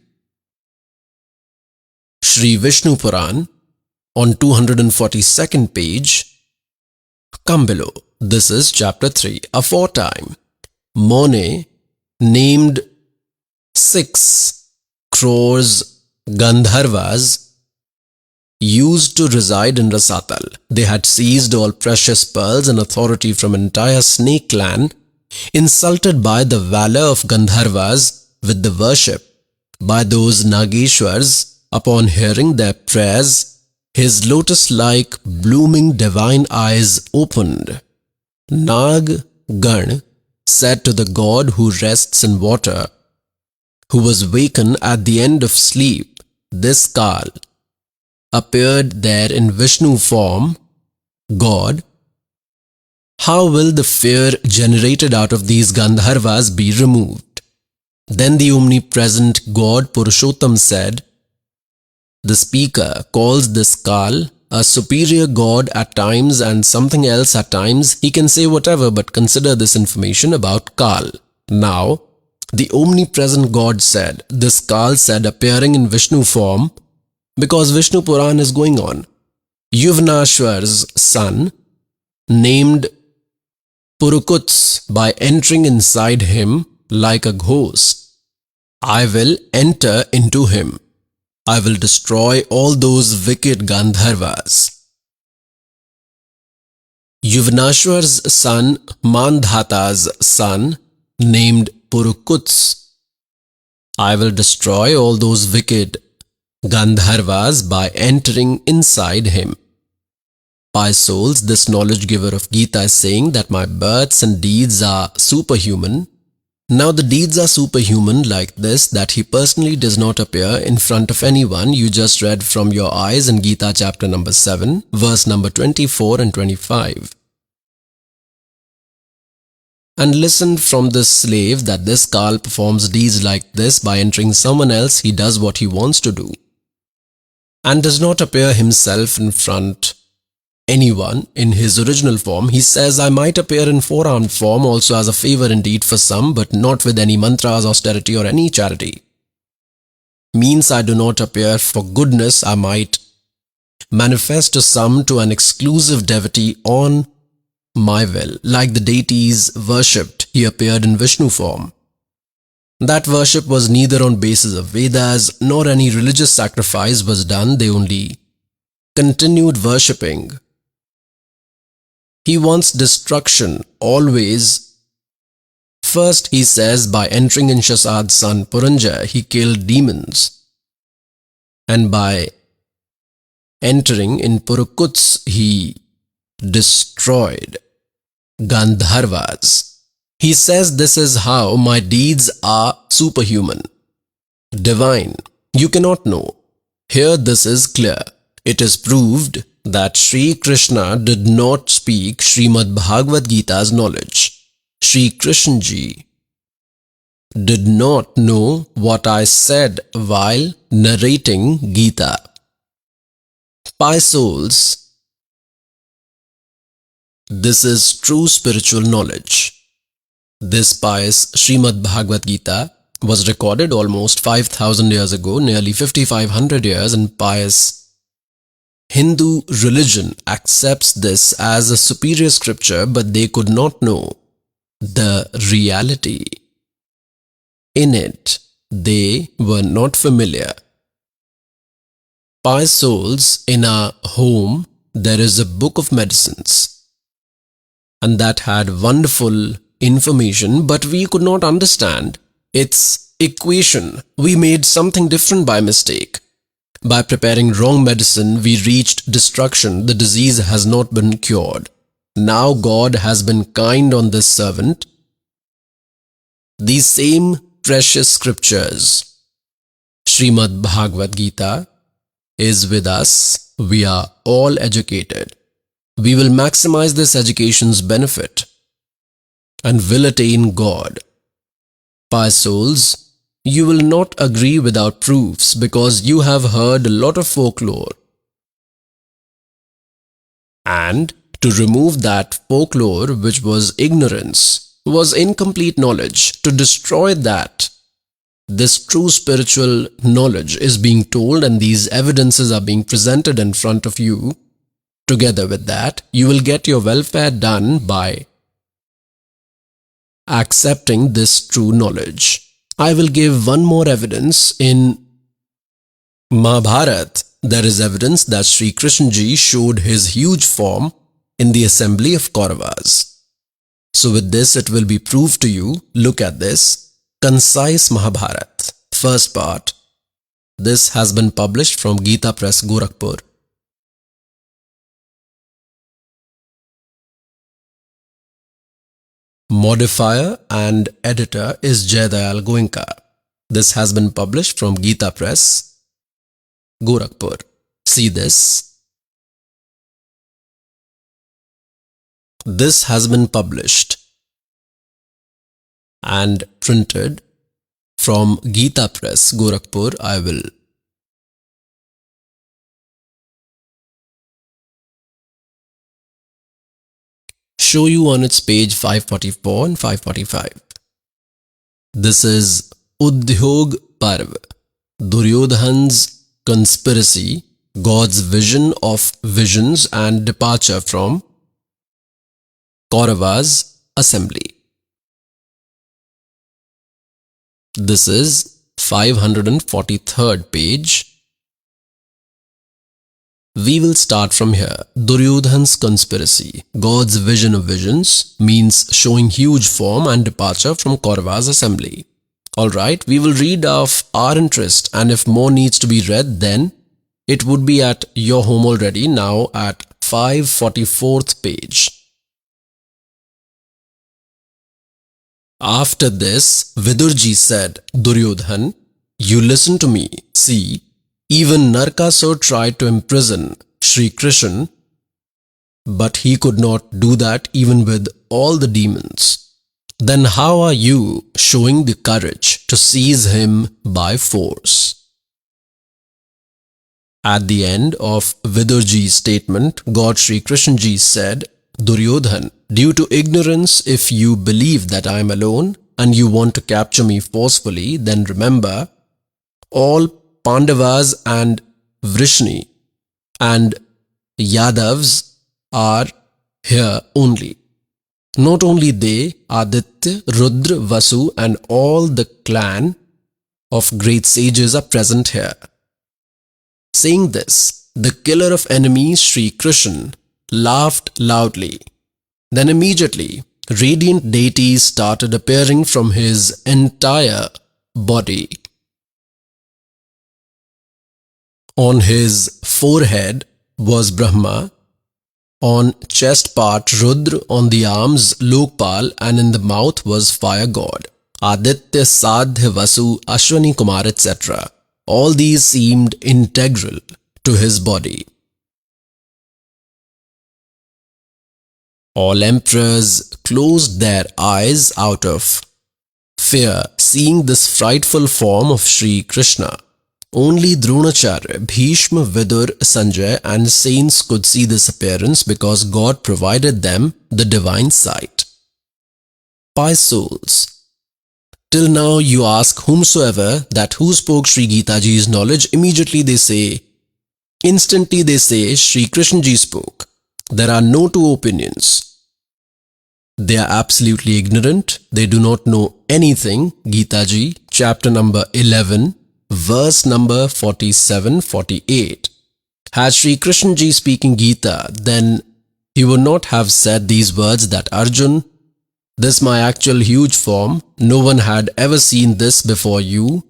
Shri Vishnu Puran, on 242nd page, come below. This is chapter 3. Aforetime, Mone named 6 crores Gandharvas used to reside in Rasatal. They had seized all precious pearls and authority from entire snake clan, insulted by the valor of Gandharvas with the worship by those Nageshwars. Upon hearing their prayers, his lotus-like blooming divine eyes opened. Nag Gan said to the god who rests in water, who was wakened at the end of sleep, this Kal appeared there in Vishnu form, God, how will the fear generated out of these Gandharvas be removed? Then the omnipresent God Purushottam said, the speaker calls this Kal a superior god at times and something else at times. He can say whatever, but consider this information about Kal. Now, the omnipresent God said, this Kal said appearing in Vishnu form, because Vishnu Puran is going on. Yuvnashwar's son, named Purukuts, by entering inside him like a ghost, I will enter into him. I will destroy all those wicked Gandharvas. Yuvnashwar's son, Mandhata's son, named Purukuts, I will destroy all those wicked Gandharvas by entering inside him. By souls, this knowledge giver of Gita is saying that my births and deeds are superhuman. Now the deeds are superhuman like this, that he personally does not appear in front of anyone. You just read from your eyes in Gita chapter number 7, verse number 24 and 25. And listened from this slave that this Kal performs deeds like this by entering someone else. He does what he wants to do and does not appear himself in front anyone in his original form. He says, I might appear in four-armed form also as a favor indeed for some, but not with any mantras, austerity or any charity. Means I do not appear for goodness. I might manifest to some to an exclusive devotee on my will. Like the deities worshipped, he appeared in Vishnu form. That worship was neither on basis of Vedas nor any religious sacrifice was done. They only continued worshipping. He wants destruction always. First, he says, by entering in Shasad's son Puranjay, he killed demons. And by entering in Purukuts, he destroyed Gandharvas. He says this is how my deeds are superhuman, divine. You cannot know. Here this is clear. It is proved that Sri Krishna did not speak Srimad Bhagavad Gita's knowledge. Sri Krishna Ji did not know what I said while narrating Gita. Pious souls, this is true spiritual knowledge. This pious Srimad Bhagavad Gita was recorded almost 5,000 years ago, nearly 5,500 years, and pious Hindu religion accepts this as a superior scripture, but they could not know the reality. In it, they were not familiar. Pious souls, in our home, there is a book of medicines, and that had wonderful information, but we could not understand its equation. We made something different by mistake. By preparing wrong medicine, we reached destruction. The disease has not been cured. Now God has been kind on this servant. These same precious scriptures, Srimad Bhagavad Gita, is with us we are all educated. We will maximize this education's benefit and will attain God. Pious souls, you will not agree without proofs because you have heard a lot of folklore. And to remove that folklore, which was ignorance, was incomplete knowledge, to destroy that, this true spiritual knowledge is being told and these evidences are being presented in front of you. Together with that, you will get your welfare done by accepting this true knowledge. I will give one more evidence. In Mahabharata, there is evidence that Sri Krishna Ji showed his huge form in the assembly of Kauravas. So with this it will be proved to you. Look at this. Concise Mahabharata. First part. This has been published from Gita Press, Gorakhpur. Modifier and editor is Jayadayal Goenka. This has been published from Gita Press, Gorakhpur. See this. This has been published and printed from Gita Press, Gorakhpur. I will show you on its page 544 and 545. This is Udhyog Parv, Duryodhan's conspiracy, God's vision of visions and departure from Kauravas' assembly. This is 543rd page. We will start from here. Duryodhan's conspiracy, God's vision of visions, means showing huge form and departure from Kauravas' assembly. Alright, we will read of our interest, and if more needs to be read, then it would be at your home already, now at 544th page. After this, Vidurji said, Duryodhan, you listen to me. See, even Narkasur tried to imprison Sri Krishna, but he could not do that even with all the demons. Then how are you showing the courage to seize him by force? At the end of Vidurji's statement, God Sri Krishna Ji said, Duryodhan, due to ignorance, if you believe that I am alone and you want to capture me forcefully, then remember, all Pandavas and Vrishni and Yadavs are here only. Not only they, Aditya, Rudra, Vasu and all the clan of great sages are present here. Saying this, the killer of enemies, Sri Krishna, laughed loudly. Then immediately, radiant deities started appearing from his entire body. On his forehead was Brahma, on chest part Rudra, on the arms Lokpal, and in the mouth was fire god, Aditya, Sadhya, Vasu, Ashwani Kumar, etc. All these seemed integral to his body. All emperors closed their eyes out of fear, seeing this frightful form of Sri Krishna. Only Dronacharya, Bhishma, Vidur, Sanjay and saints could see this appearance because God provided them the divine sight. Pious souls, till now you ask whomsoever that who spoke Sri Gita Ji's knowledge, immediately they say, instantly they say Sri Krishna Ji spoke. There are no two opinions. They are absolutely ignorant. They do not know anything. Gita Ji, chapter number 11, verse number 47-48. Had Sri Krishna Ji speaking Gita, then he would not have said these words that Arjun, this my actual huge form, no one had ever seen this before you.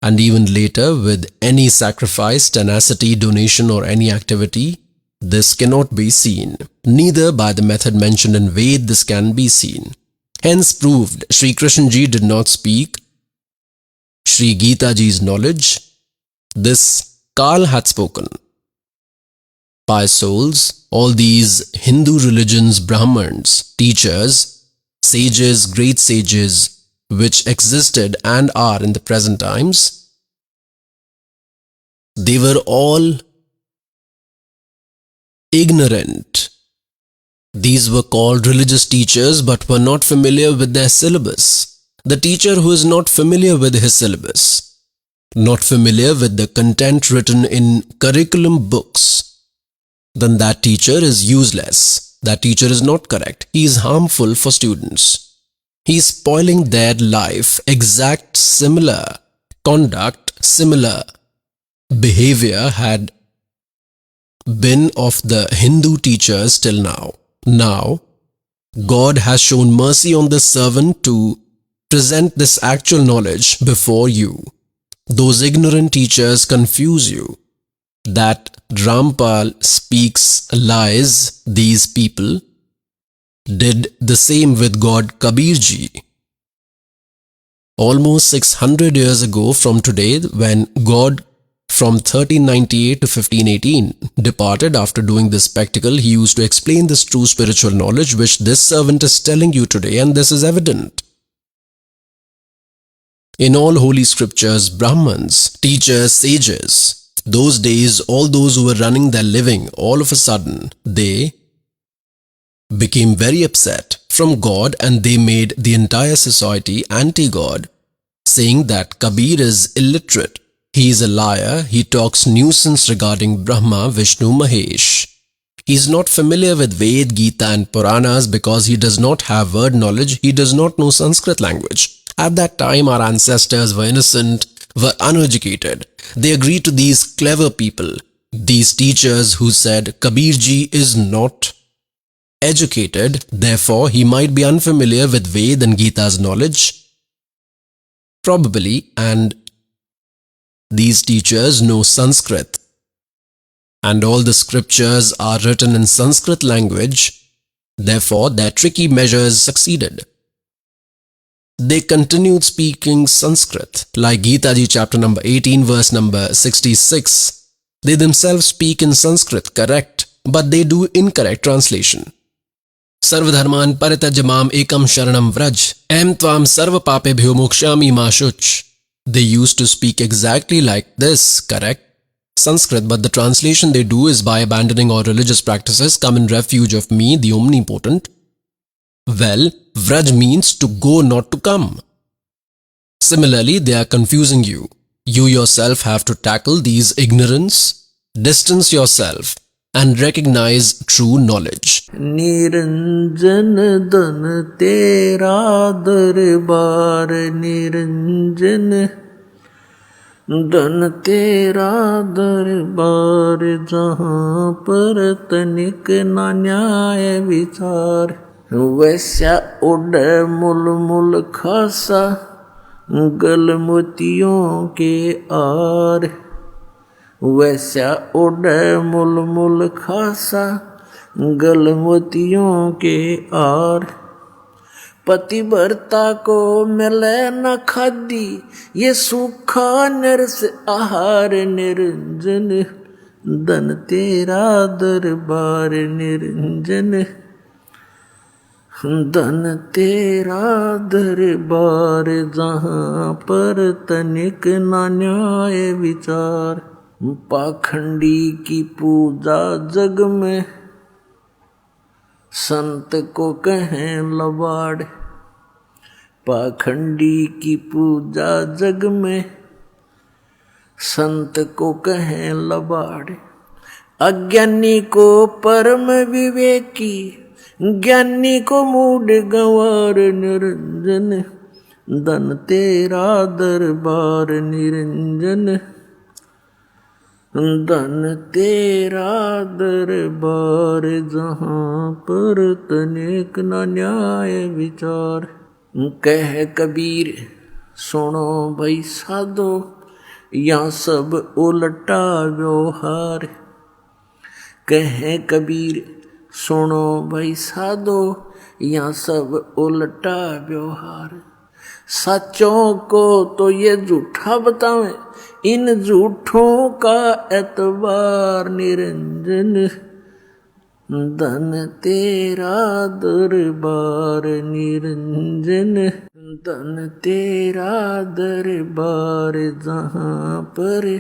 And even later, with any sacrifice, tenacity, donation or any activity, this cannot be seen. Neither by the method mentioned in Ved this can be seen. Hence proved Sri Krishna Ji did not speak Sri Gita Ji's knowledge. This Kal hath spoken. Pious souls, all these Hindu religions, Brahmins, teachers, sages, great sages, which existed and are in the present times, they were all ignorant. These were called religious teachers but were not familiar with their syllabus. The teacher who is not familiar with his syllabus, not familiar with the content written in curriculum books, then that teacher is useless. That teacher is not correct. He is harmful for students. He is spoiling their life. Exact similar conduct, similar behavior had been of the Hindu teachers till now. Now, God has shown mercy on this servant to present this actual knowledge before you. Those ignorant teachers confuse you. That Rampal speaks lies. These people did the same with God Kabir Ji. Almost 600 years ago from today, when God from 1398 to 1518 departed after doing this spectacle, he used to explain this true spiritual knowledge which this servant is telling you today, and this is evident. In all holy scriptures, Brahmins, teachers, sages, those days, all those who were running their living, all of a sudden, they became very upset from God and they made the entire society anti-God, saying that Kabir is illiterate. He is a liar. He talks nuisance regarding Brahma, Vishnu, Mahesh. He is not familiar with Ved, Gita and Puranas because he does not have word knowledge. He does not know Sanskrit language. At that time, our ancestors were innocent, were uneducated. They agreed to these clever people, these teachers who said Kabir Ji is not educated, therefore he might be unfamiliar with Ved and Gita's knowledge. Probably, and these teachers know Sanskrit, and all the scriptures are written in Sanskrit language, therefore their tricky measures succeeded. They continued speaking Sanskrit, like Gita Ji chapter number 18 verse number 66. They themselves speak in Sanskrit, correct, but they do incorrect translation. Sarvadharman parityajya mam ekam sharanam vraj, em tvam sarva papebhyo mokshami ma shuch. They used to speak exactly like this, correct, Sanskrit, but the translation they do is by abandoning all religious practices, come in refuge of me, the omnipotent. Well, Vraj means to go, not to come. Similarly, they are confusing you. You yourself have to tackle these ignorance, distance yourself, and recognize true knowledge. Niranjan dan tera darbar, Niranjan dan tera darbar, jahan par tanik na nyay vichar. वैसा उड़ मुल मुल खासा गल मोतियों के are, वैसा उड़ मुल मुल खासा गल मोतियों के आर। पतिव्रता को मिले न खादी ये सूखा नरस आहार, निरंजन धन तेरा दरबार, निरंजन धन तेरा दरबार, जहाँ पर तनिक न न्याय विचार। पाखंडी की पूजा जग में संत को कहें लबाड़, पाखंडी की पूजा जग में संत को कहें लबाड़। अज्ञानी को परम विवेकी, ज्ञानी को मूड गंवार, निरंजन धन तेरा दरबार, निरंजन धन तेरा दरबार, जहाँ पर तनिक न न्याय विचार। कह कबीर सुनो भाई साधो, यहाँ सब उल्टा व्यवहार। कह कबीर सुनो भाई साधो, यहाँ सब उल्टा व्यवहार। सच्चों को तो ये झूठा बतावें, इन झूठों का एतबार निरंजन। धन तेरा दरबार निरंजन, धन तेरा दरबार जहाँ पर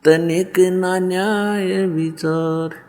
तनिक ना न्याय विचार।